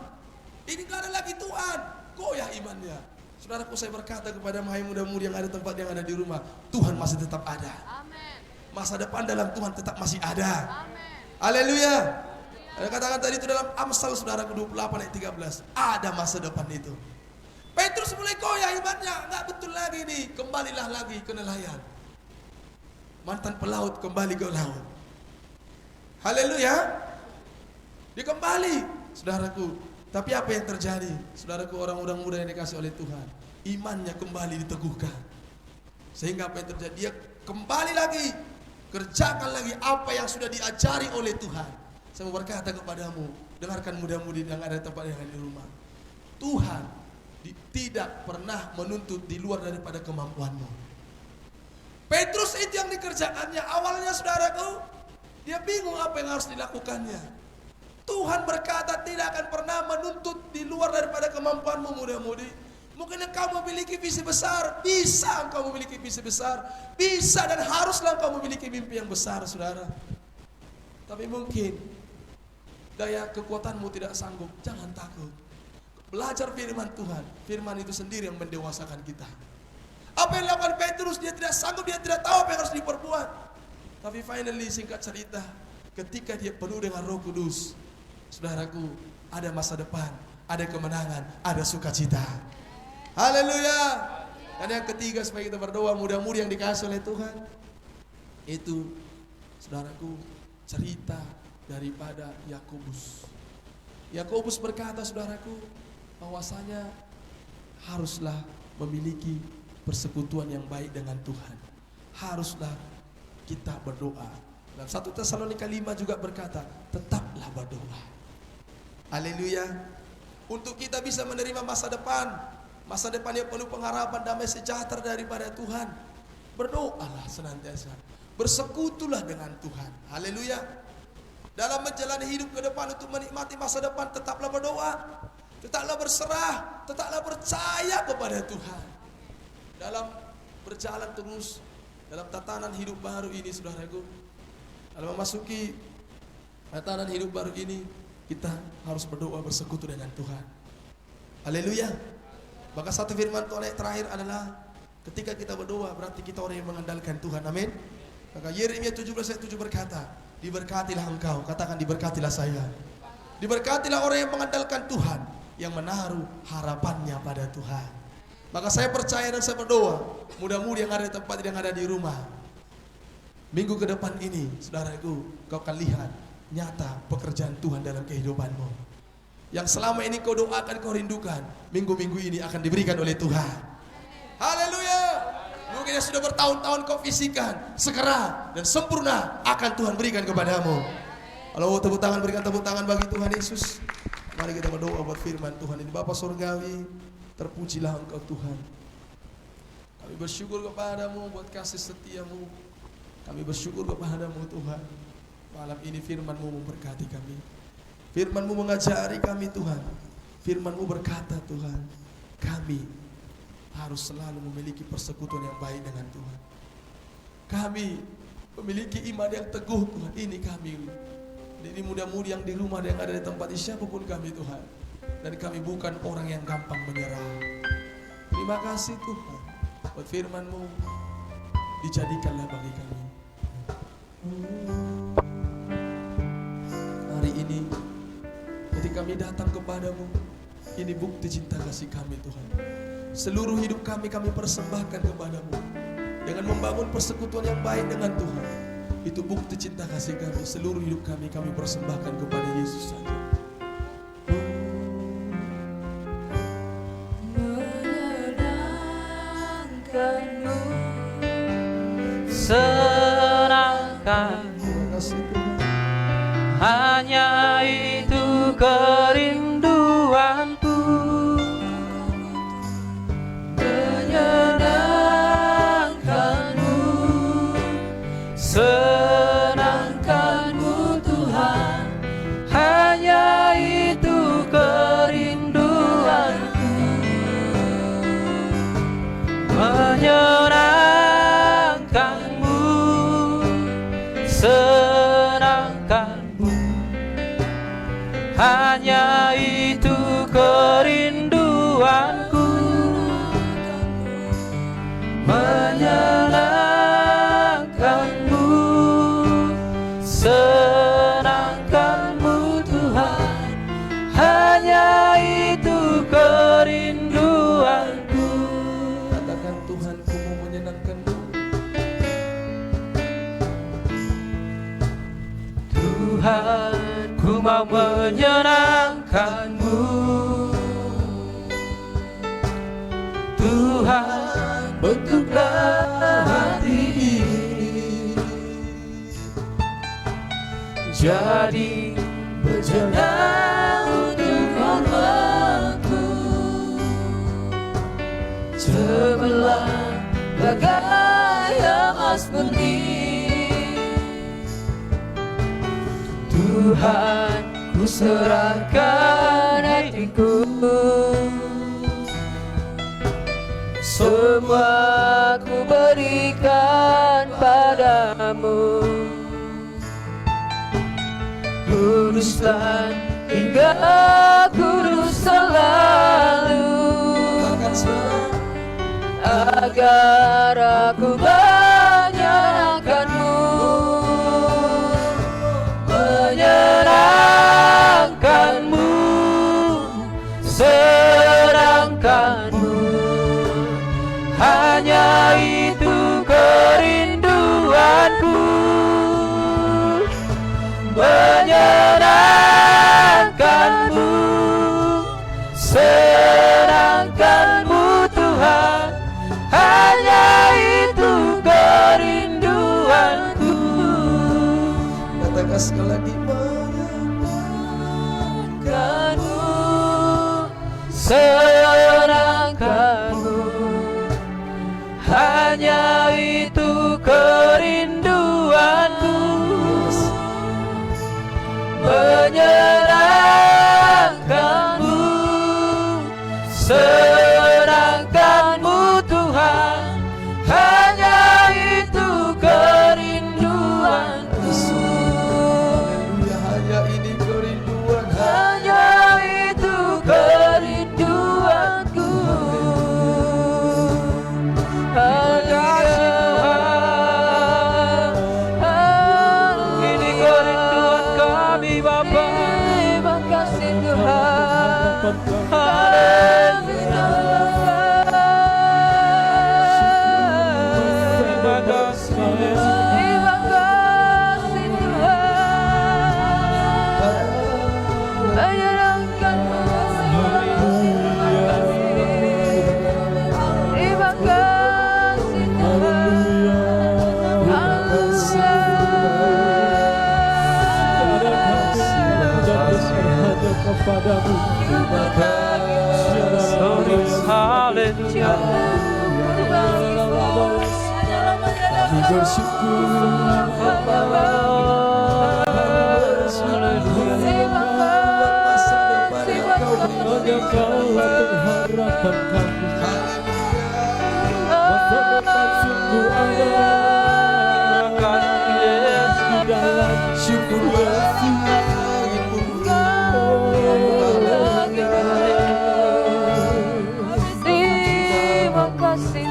Ini gak ada lagi Tuhan, goyah imannya. Saudaraku, saya berkata kepada hai muda-mudi yang ada tempat yang ada di rumah, Tuhan masih tetap ada. Masa depan dalam Tuhan tetap masih ada. Haleluya. Ada katakan tadi itu dalam Amsal saudaraku 28 ayat 13. Ada masa depan itu. Petrus mulai goyah imannya, nggak betul lagi nih, kembalilah lagi ke nelayan. Mantan pelaut kembali ke laut. Haleluya. Dia kembali, saudaraku. Tapi apa yang terjadi? Saudaraku, orang-orang muda yang dikasih oleh Tuhan, imannya kembali diteguhkan. Sehingga apa yang terjadi? Dia kembali lagi, kerjakan lagi apa yang sudah diajari oleh Tuhan. Saya mau berkata kepadamu, dengarkan muda-mudi yang ada tempat yang ada di rumah. Tuhan tidak pernah menuntut di luar daripada kemampuanmu. Petrus itu yang dikerjakannya. Awalnya saudaraku, dia bingung apa yang harus dilakukannya. Tuhan berkata tidak akan pernah menuntut di luar daripada kemampuanmu muda-mudi. Mungkin engkau memiliki visi besar, bisa engkau memiliki visi besar, bisa dan haruslah engkau memiliki mimpi yang besar, saudara. Tapi mungkin daya kekuatanmu tidak sanggup, jangan takut. Belajar firman Tuhan, firman itu sendiri yang mendewasakan kita. Apa yang dilakukan Petrus, dia tidak sanggup, dia tidak tahu apa yang harus diperbuat. Tapi finally, singkat cerita, ketika dia penuh dengan Roh Kudus, saudaraku, ada masa depan, ada kemenangan, ada sukacita. Haleluya. Dan yang ketiga, supaya kita berdoa, mudah-mudi yang dikasih oleh Tuhan, itu saudaraku, cerita daripada Yakobus. Yakobus berkata, saudaraku, bahwasanya haruslah memiliki persekutuan yang baik dengan Tuhan. Haruslah kita berdoa. Dalam 1 Tesalonika 5 juga berkata, tetaplah berdoa. Haleluya. Untuk kita bisa menerima masa depan yang penuh pengharapan, damai sejahtera daripada Tuhan, berdoalah senantiasa. Bersekutulah dengan Tuhan. Haleluya. Dalam menjalani hidup ke depan untuk menikmati masa depan, tetaplah berdoa, tetaplah berserah, tetaplah percaya kepada Tuhan. Dalam berjalan terus dalam tatanan hidup baru ini, saudaraku, dalam memasuki tatanan hidup baru ini, kita harus berdoa, bersekutu dengan Tuhan. Haleluya. Maka satu firman Tuhan yang terakhir adalah, ketika kita berdoa berarti kita orang yang mengandalkan Tuhan. Amin. Maka Yeremia 17 ayat 7 berkata, diberkatilah engkau, katakan diberkatilah saya. Diberkatilah orang yang mengandalkan Tuhan, yang menaruh harapannya pada Tuhan. Maka saya percaya dan saya berdoa, mudah-mudahan yang ada di tempat yang ada di rumah, minggu ke depan ini, saudaraku, kau akan lihat nyata pekerjaan Tuhan dalam kehidupanmu. Yang selama ini kau doakan, kau rindukan, minggu-minggu ini akan diberikan oleh Tuhan. Haleluya. Mungkin yang sudah bertahun-tahun kau visikan, segera dan sempurna akan Tuhan berikan kepadamu. Kalau tepuk tangan, berikan tepuk tangan bagi Tuhan Yesus. Mari kita berdoa buat firman Tuhan ini. Bapa Surgawi, terpujilah Engkau Tuhan. Kami bersyukur kepadamu buat kasih setiamu. Kami bersyukur kepadamu Tuhan. Malam ini firman-Mu memberkati kami. Firman-Mu mengajari kami Tuhan. Firman-Mu berkata Tuhan, kami harus selalu memiliki persekutuan yang baik dengan Tuhan. Kami memiliki iman yang teguh Tuhan. Ini kami, ini muda-mudi yang di rumah dan yang ada di tempat ini, siapapun kami Tuhan. Dan kami bukan orang yang gampang menyerah. Terima kasih Tuhan buat firman-Mu, dijadikanlah bagi kami. Hari ini ketika kami datang kepadamu, ini bukti cinta kasih kami Tuhan. Seluruh hidup kami persembahkan kepadamu. Dengan membangun persekutuan yang baik dengan Tuhan, itu bukti cinta kasih kami. Seluruh hidup kami persembahkan kepada Yesus saja. Menyenangkanmu, senangkanmu, Terima kasih Tuhan. hanya itu kerinduanku. Menyenangkanmu, senangkanmu Tuhan, hanya itu kerinduanku. Menyenangkanmu, senangkanmu Tuhan, ku mau menyenangkan-Mu. Tuhan, ku mau menyenangkan-Mu. Tuhan, bentuklah hati ini jadi bejana untuk hamba-Mu. Sebelah bagai emas murni, Tuhan, ku serahkan hatiku. Semua ku berikan padamu. Kuduskan hingga kudus selalu, agar aku menyenangkan-Mu. Menyenangkan-Mu, senangkan-Mu, hanya itu kerinduanku. Menyenangkan-Mu, senangkan-Mu Tuhan, hanya itu kerinduanku. Katakan sekali lagi, Menyenangkan-Mu, senangkan-Mu, hanya itu kerinduanku. Menyenangkan-Mu, senangkan-Mu Tuhan, hanya itu kerinduanku. haleluya, hanya ini kerinduan. Hanya itu kerinduanku. Ini kerinduan kami Bapa. Terima kasih Tuhan. Terima kasih. Terima kasih Tuhan. Menyenangkan-Mu. Terima kasih Kepadamu, Haleluya. Kami bersyukur. Masa depan yang Kau beri. hanya Kaulah pengharapan kami. Masa depan sungguh ada di dalam Syukur bagi Terima kasih.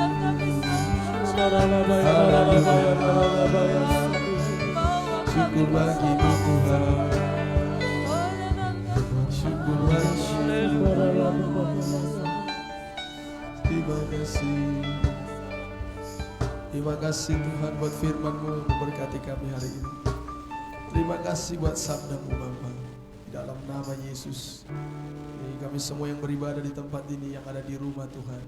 Syukur bagi-Mu Tuhan. Syukur bagi-Mu. Terima kasih. Terima kasih Tuhan buat firman-Mu memberkati kami hari ini. Terima kasih buat sabda-Mu Bapa. Di dalam nama Yesus. Ini kami semua yang beribadah di tempat ini, yang ada di rumah Tuhan,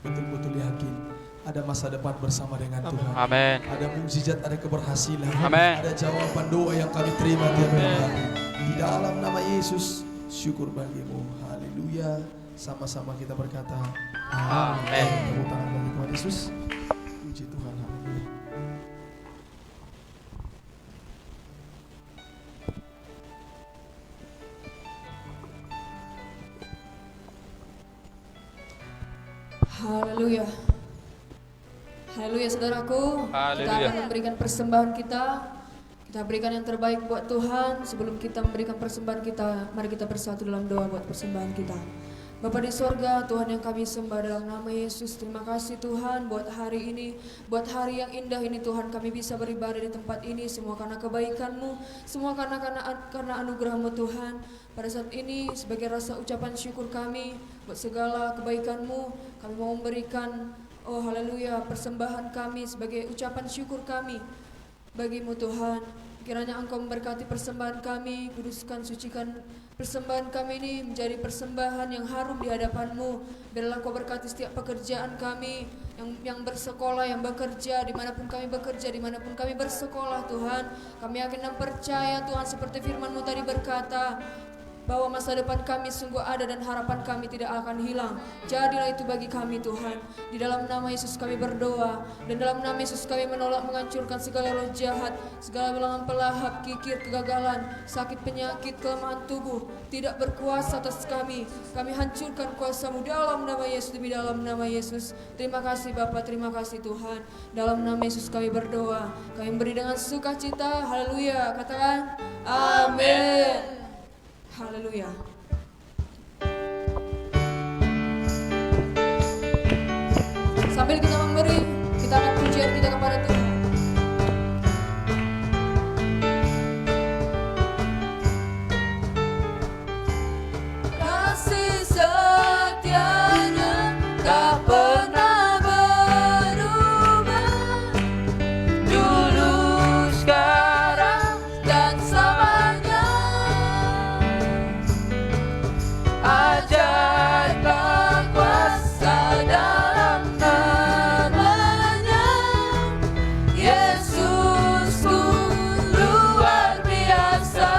betul-betul yakin ada masa depan bersama dengan Tuhan. Amin. Ada mukjizat, ada keberhasilan. Amin. Ada jawaban doa yang kami terima tiap hari. Di dalam nama Yesus, syukur bagi-Mu. Haleluya. Sama-sama kita berkata, Amin. Tepuk tangan bagi Tuhan Yesus. Puji Tuhan. Haleluya. Haleluya. Haleluya saudaraku. Kita Haleluya. akan memberikan persembahan kita. Kita berikan yang terbaik buat Tuhan. Sebelum kita memberikan persembahan kita, mari kita bersatu dalam doa buat persembahan kita. Bapa di sorga, Tuhan yang kami sembah dalam nama Yesus. Terima kasih Tuhan buat hari ini, buat hari yang indah ini Tuhan, kami bisa beribadah di tempat ini. Semua karena kebaikan-Mu, semua karena anugerah-Mu Tuhan. Pada saat ini sebagai rasa ucapan syukur kami buat segala kebaikan-Mu, kami mau memberikan Oh haleluya, persembahan kami sebagai ucapan syukur kami bagimu Tuhan. Kiranya Engkau memberkati persembahan kami, kuduskan, sucikan persembahan kami ini menjadi persembahan yang harum di hadapan-Mu. Biarlah Engkau berkati setiap pekerjaan kami, yang bersekolah, yang bekerja, dimanapun kami bekerja, dimanapun kami bersekolah Tuhan. Kami yakin dan percaya Tuhan, seperti firman-Mu tadi berkata, bahwa masa depan kami sungguh ada dan harapan kami tidak akan hilang. Jadilah itu bagi kami Tuhan. Di dalam nama Yesus kami berdoa, dan dalam nama Yesus kami menolak menghancurkan segala roh jahat, segala bilangan pelahap, kikir, kegagalan, sakit, penyakit, kelemahan tubuh tidak berkuasa atas kami. Kami hancurkan kuasa-Mu dalam nama Yesus, demi dalam nama Yesus. Terima kasih Bapa, terima kasih Tuhan. Dalam nama Yesus kami berdoa, kami beri dengan sukacita. Haleluya. Katakan amin. Haleluya. Sambil kita memberi, kita akan pujian kita kepada Tuhan. Kasih setianya tak pernah berubah, Dulu sekarang dan selamanya. ajaiblah kuasa dalam Namanya Yesusku luar biasa.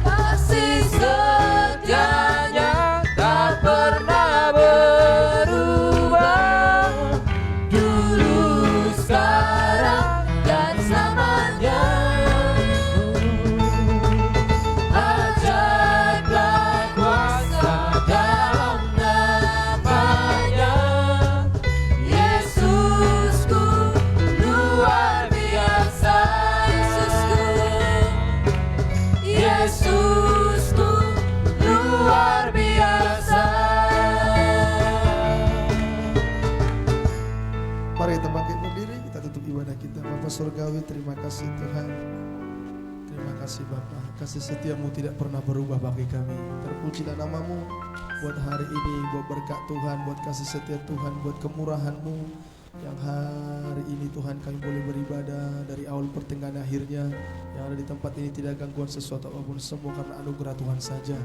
Kasih setianya tak pernah berubah, dulu, sekarang, dan selamanya. Ajaiblah kuasa dalam namanya. Yesusku luar biasa. Yesusku luar biasa. Mari kita bangkit berdiri, kita tutup ibadah kita. Bapa Surgawi, terima kasih Tuhan. Terima kasih Bapa, kasih setiamu tidak pernah berubah bagi kami. Terpujilah namamu buat hari ini, buat berkat Tuhan, buat kasih setia Tuhan, buat kemurahan-Mu. Yang hari ini Tuhan kami boleh beribadah dari awal pertengahan akhirnya. Yang ada di tempat ini tidak gangguan sesuatu apapun, semua karena anugerah Tuhan saja.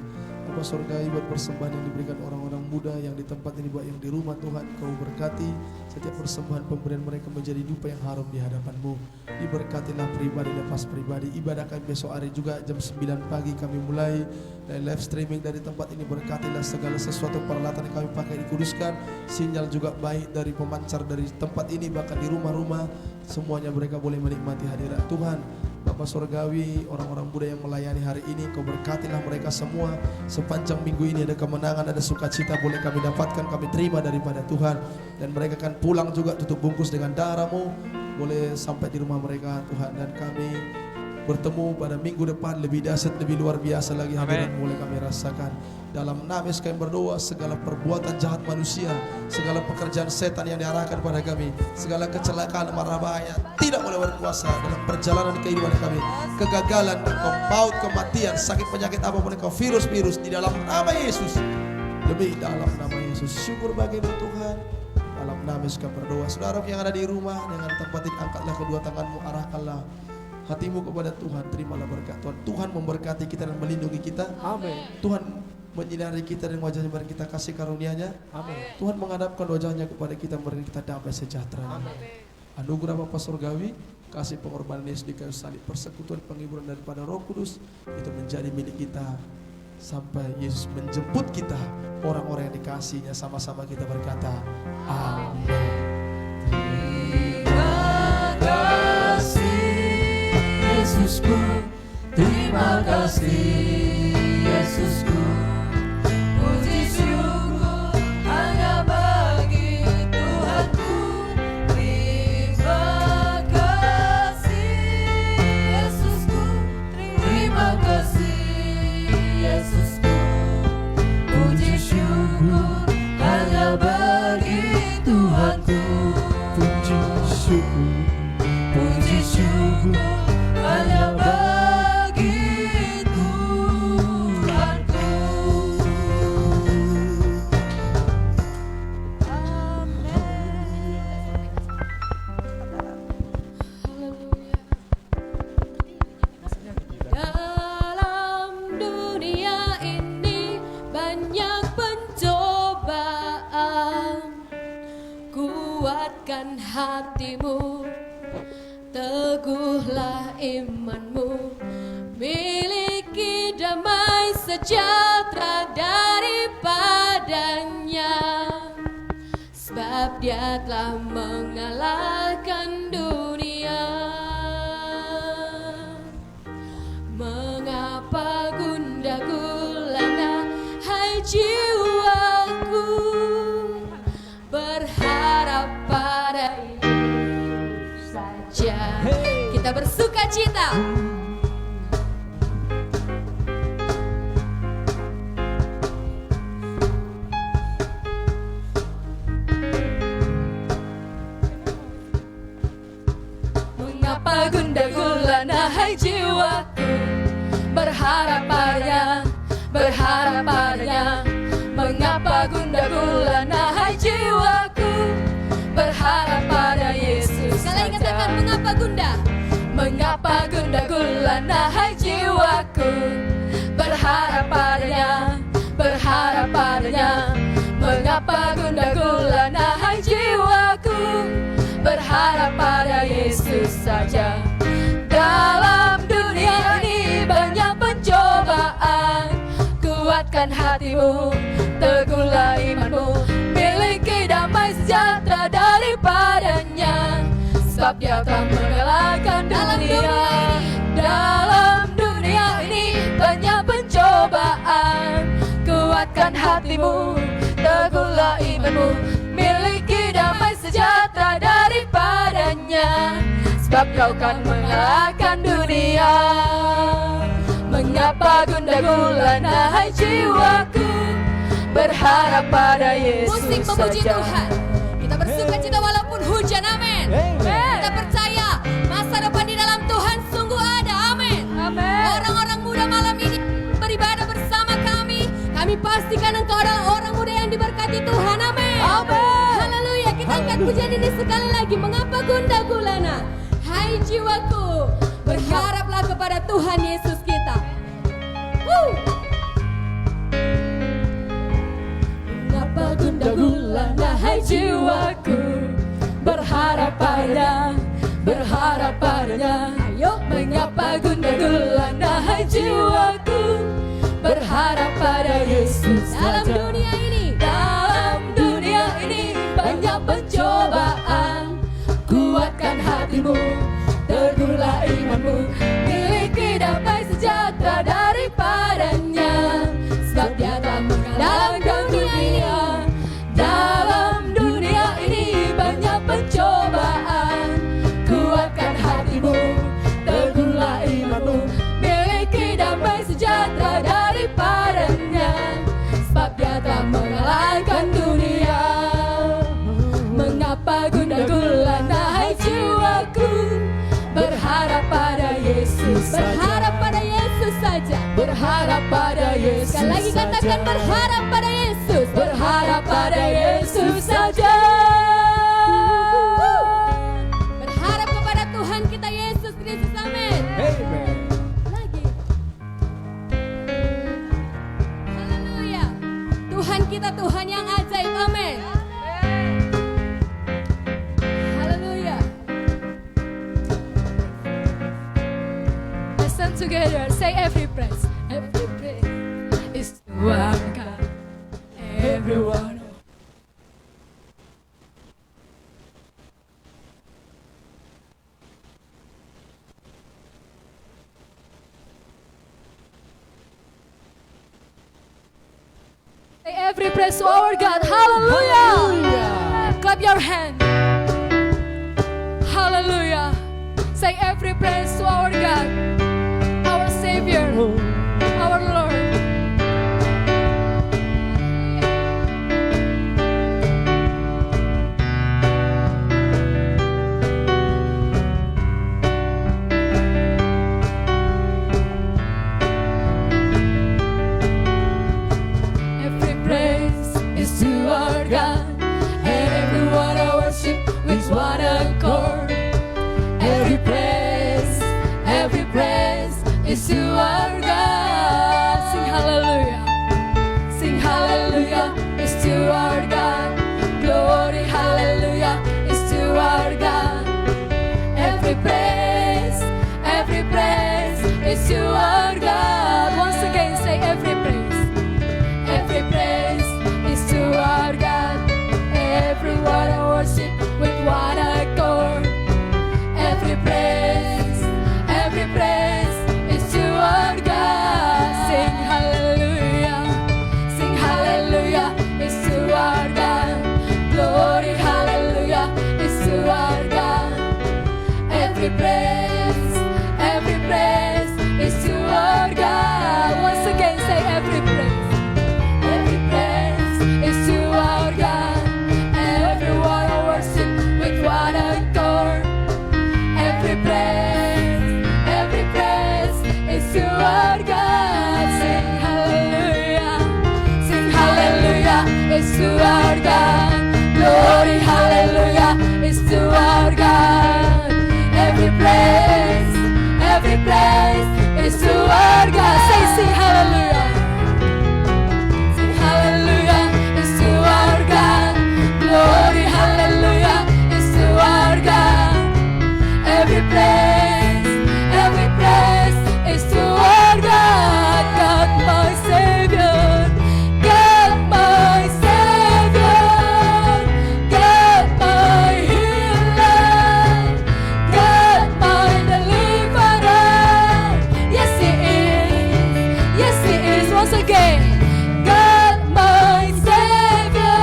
Bapa Surgawi, buat persembahan yang diberikan orang-orang muda yang di tempat ini, buat yang di rumah Tuhan, Kau berkati setiap persembahan pemberian mereka menjadi dupa yang harum di hadapan-Mu. Diberkatilah pribadi lepas pribadi. Ibadah kami besok hari juga jam 9 pagi kami mulai dari live streaming dari tempat ini. Berkatilah segala sesuatu peralatan yang kami pakai dikuduskan. Sinyal juga baik dari pemancar dari tempat ini, bahkan di rumah-rumah semuanya mereka boleh menikmati hadirat Tuhan. Bapa Surgawi, orang-orang muda yang melayani hari ini, Kau berkatilah mereka semua. Sepanjang minggu ini ada kemenangan, ada sukacita boleh kami dapatkan, kami terima daripada Tuhan. Dan mereka akan pulang juga tutup bungkus dengan darah-Mu, boleh sampai di rumah mereka Tuhan. Dan kami bertemu pada minggu depan lebih dahsyat, lebih luar biasa lagi hadirat boleh kami rasakan. Dalam nama Yesus kami berdoa, segala perbuatan jahat manusia, segala pekerjaan setan yang diarahkan pada kami, segala kecelakaan, marah bahaya tidak boleh berkuasa dalam perjalanan kehidupan kami. Kegagalan, maut, kematian, sakit penyakit apapun engkau, virus-virus, di dalam nama Yesus, lebih dalam nama Yesus. Syukur bagimu Tuhan. Dalam nama Yesus kami berdoa. Saudara yang ada di rumah, dengan tempat ini, angkatlah kedua tanganmu, arahkanlah hatimu kepada Tuhan. Terimalah berkat Tuhan. Tuhan memberkati kita dan melindungi kita. Amin. Tuhan menyinari kita dan wajahnya beri kita kasih karunia-Nya. Amin. Tuhan menghadapkan wajahnya kepada kita, beri kita damai sejahtera. Anugerah Bapa Surgawi, kasih pengorbanan Yesus di kayu salib, persekutuan penghiburan daripada Roh Kudus itu menjadi milik kita sampai Yesus menjemput kita, orang-orang yang dikasihinya. Sama-sama kita berkata amin. Terima kasih Yesusku, terima kasih Yesusku. Puji syukur hanya bagi Tuhanku. Terima kasih Yesusku, terima kasih Yesusku. Puji syukur hanya bagi Tuhanku. Puji syukur, Puji syukur hanya bagi Tuhanku. kuatkan hatimu, teguhlah imanmu, miliki damai sejahtera daripadanya, sebab Dia telah mengalahkan dunia. Mengapa gundah gulana, hai jiwaku, berharap pada Yesus saja. Kita bersuka cita. Mengapa gundah gulana, hai jiwaku, berharap padanya, berharap padanya. Mengapa gundah gulana, hai jiwaku, berharap pada Yesus. Sekali katakan, mengapa gundah? Mengapa gundah gulana, hai jiwaku, berharap padanya, berharap padanya. Mengapa gundah gulana, hai jiwaku, berharap pada Yesus saja. Dalam dunia ini banyak pencobaan, kuatkan hatimu, teguhlah imanmu, miliki damai sejahtera daripadanya, sebab Dia telah mengalahkan dunia. Dalam dunia ini banyak pencobaan, kuatkan hatimu, teguhlah imanmu, miliki damai sejahtera daripadanya, sebab Kau kan mengalahkan dunia. Mengapa gundah gulana, hai jiwaku, berharap pada Yesus saja. Musik memuji Tuhan. Kita bersuka cita walaupun hujan, amin. Kita percaya masa depan di dalam Tuhan sungguh ada, amin. Orang-orang muda malam ini beribadah bersama kami. Kami pastikan engkau adalah orang muda yang diberkati Tuhan, amin. Haleluya. Kita angkat pujian ini sekali lagi. Mengapa gundah gulana, hai jiwaku, berharaplah kepada Tuhan Yesus kita. Mengapa gundah gulana, hai jiwaku, berharap padanya, berharap padanya. Ayo, mengapa gundah gulana, hai jiwaku, berharap pada Yesus saja. Dalam dunia ini banyak pencobaan, kuatkan hatimu, teguhlah imanmu, miliki damai sejahtera daripadanya, sebab Dia telah mengalahkan dunia. Dalam dunia ini banyak pencobaan, kuatkan hatimu, teguhlah imanmu, miliki damai sejahtera daripadanya, sebab Dia telah mengalahkan dunia. Mengapa gundah gulana, hai jiwaku, berharap pada Yesus, berharap pada Yesus saja, berharap pada Yesus. Sekali lagi katakan, berharap pada Yesus, berharap pada Yesus saja. Berharap kepada Tuhan kita Yesus Kristus, amin. Lagi. Haleluya. Tuhan kita Tuhan yang ajaib, amin. Haleluya. Listen together, say every praise is to our God. Everyone. Say every praise to our God. Hallelujah. Clap your hand. Hallelujah. Say every praise to our God, our Savior, our Lord. Every praise is to our God, and everyone I worship with one accord. Every praise is to our God. Sing hallelujah is to our God. Glory, hallelujah. every praise is to our God. Once again, say every praise is to our God. Every word of worship with one accord. Every praise is to our God. Sing hallelujah is to our God. Glory, hallelujah is to our God. Every praise is to our God. Once again, say every praise is to our God. Everyone worship with one accord. Every praise is to our God. Sing hallelujah is to our God. Glory, hallelujah is to our God. Every praise is to our God. Say sing hallelujah. Sing hallelujah is to our God. Glory, hallelujah is to our God. Every praise is to our God. God my Savior, God my Savior, God my healer, God my deliverer. Yes He is. Once again, God my Savior,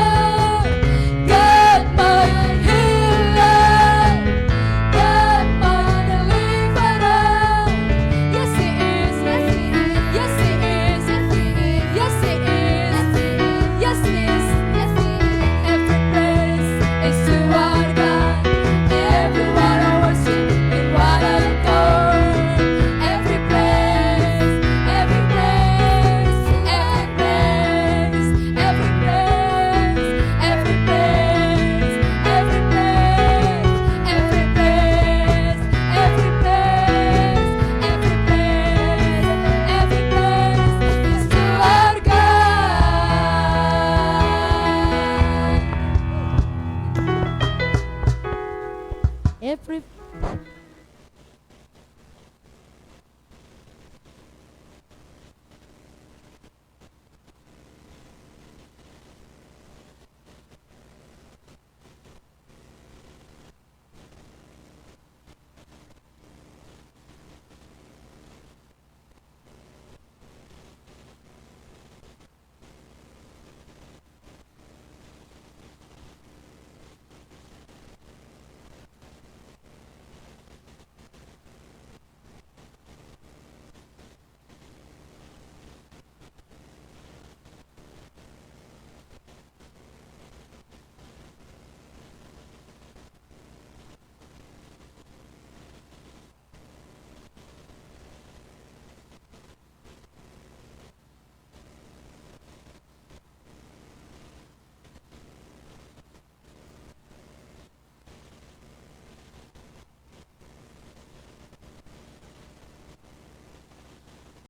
God my healer, God my deliverer. Yes He is. Yes He is. Yes He is. Yes He is. Every praise is to our God. Everyone worship in one accord. Every praise is to our God. Every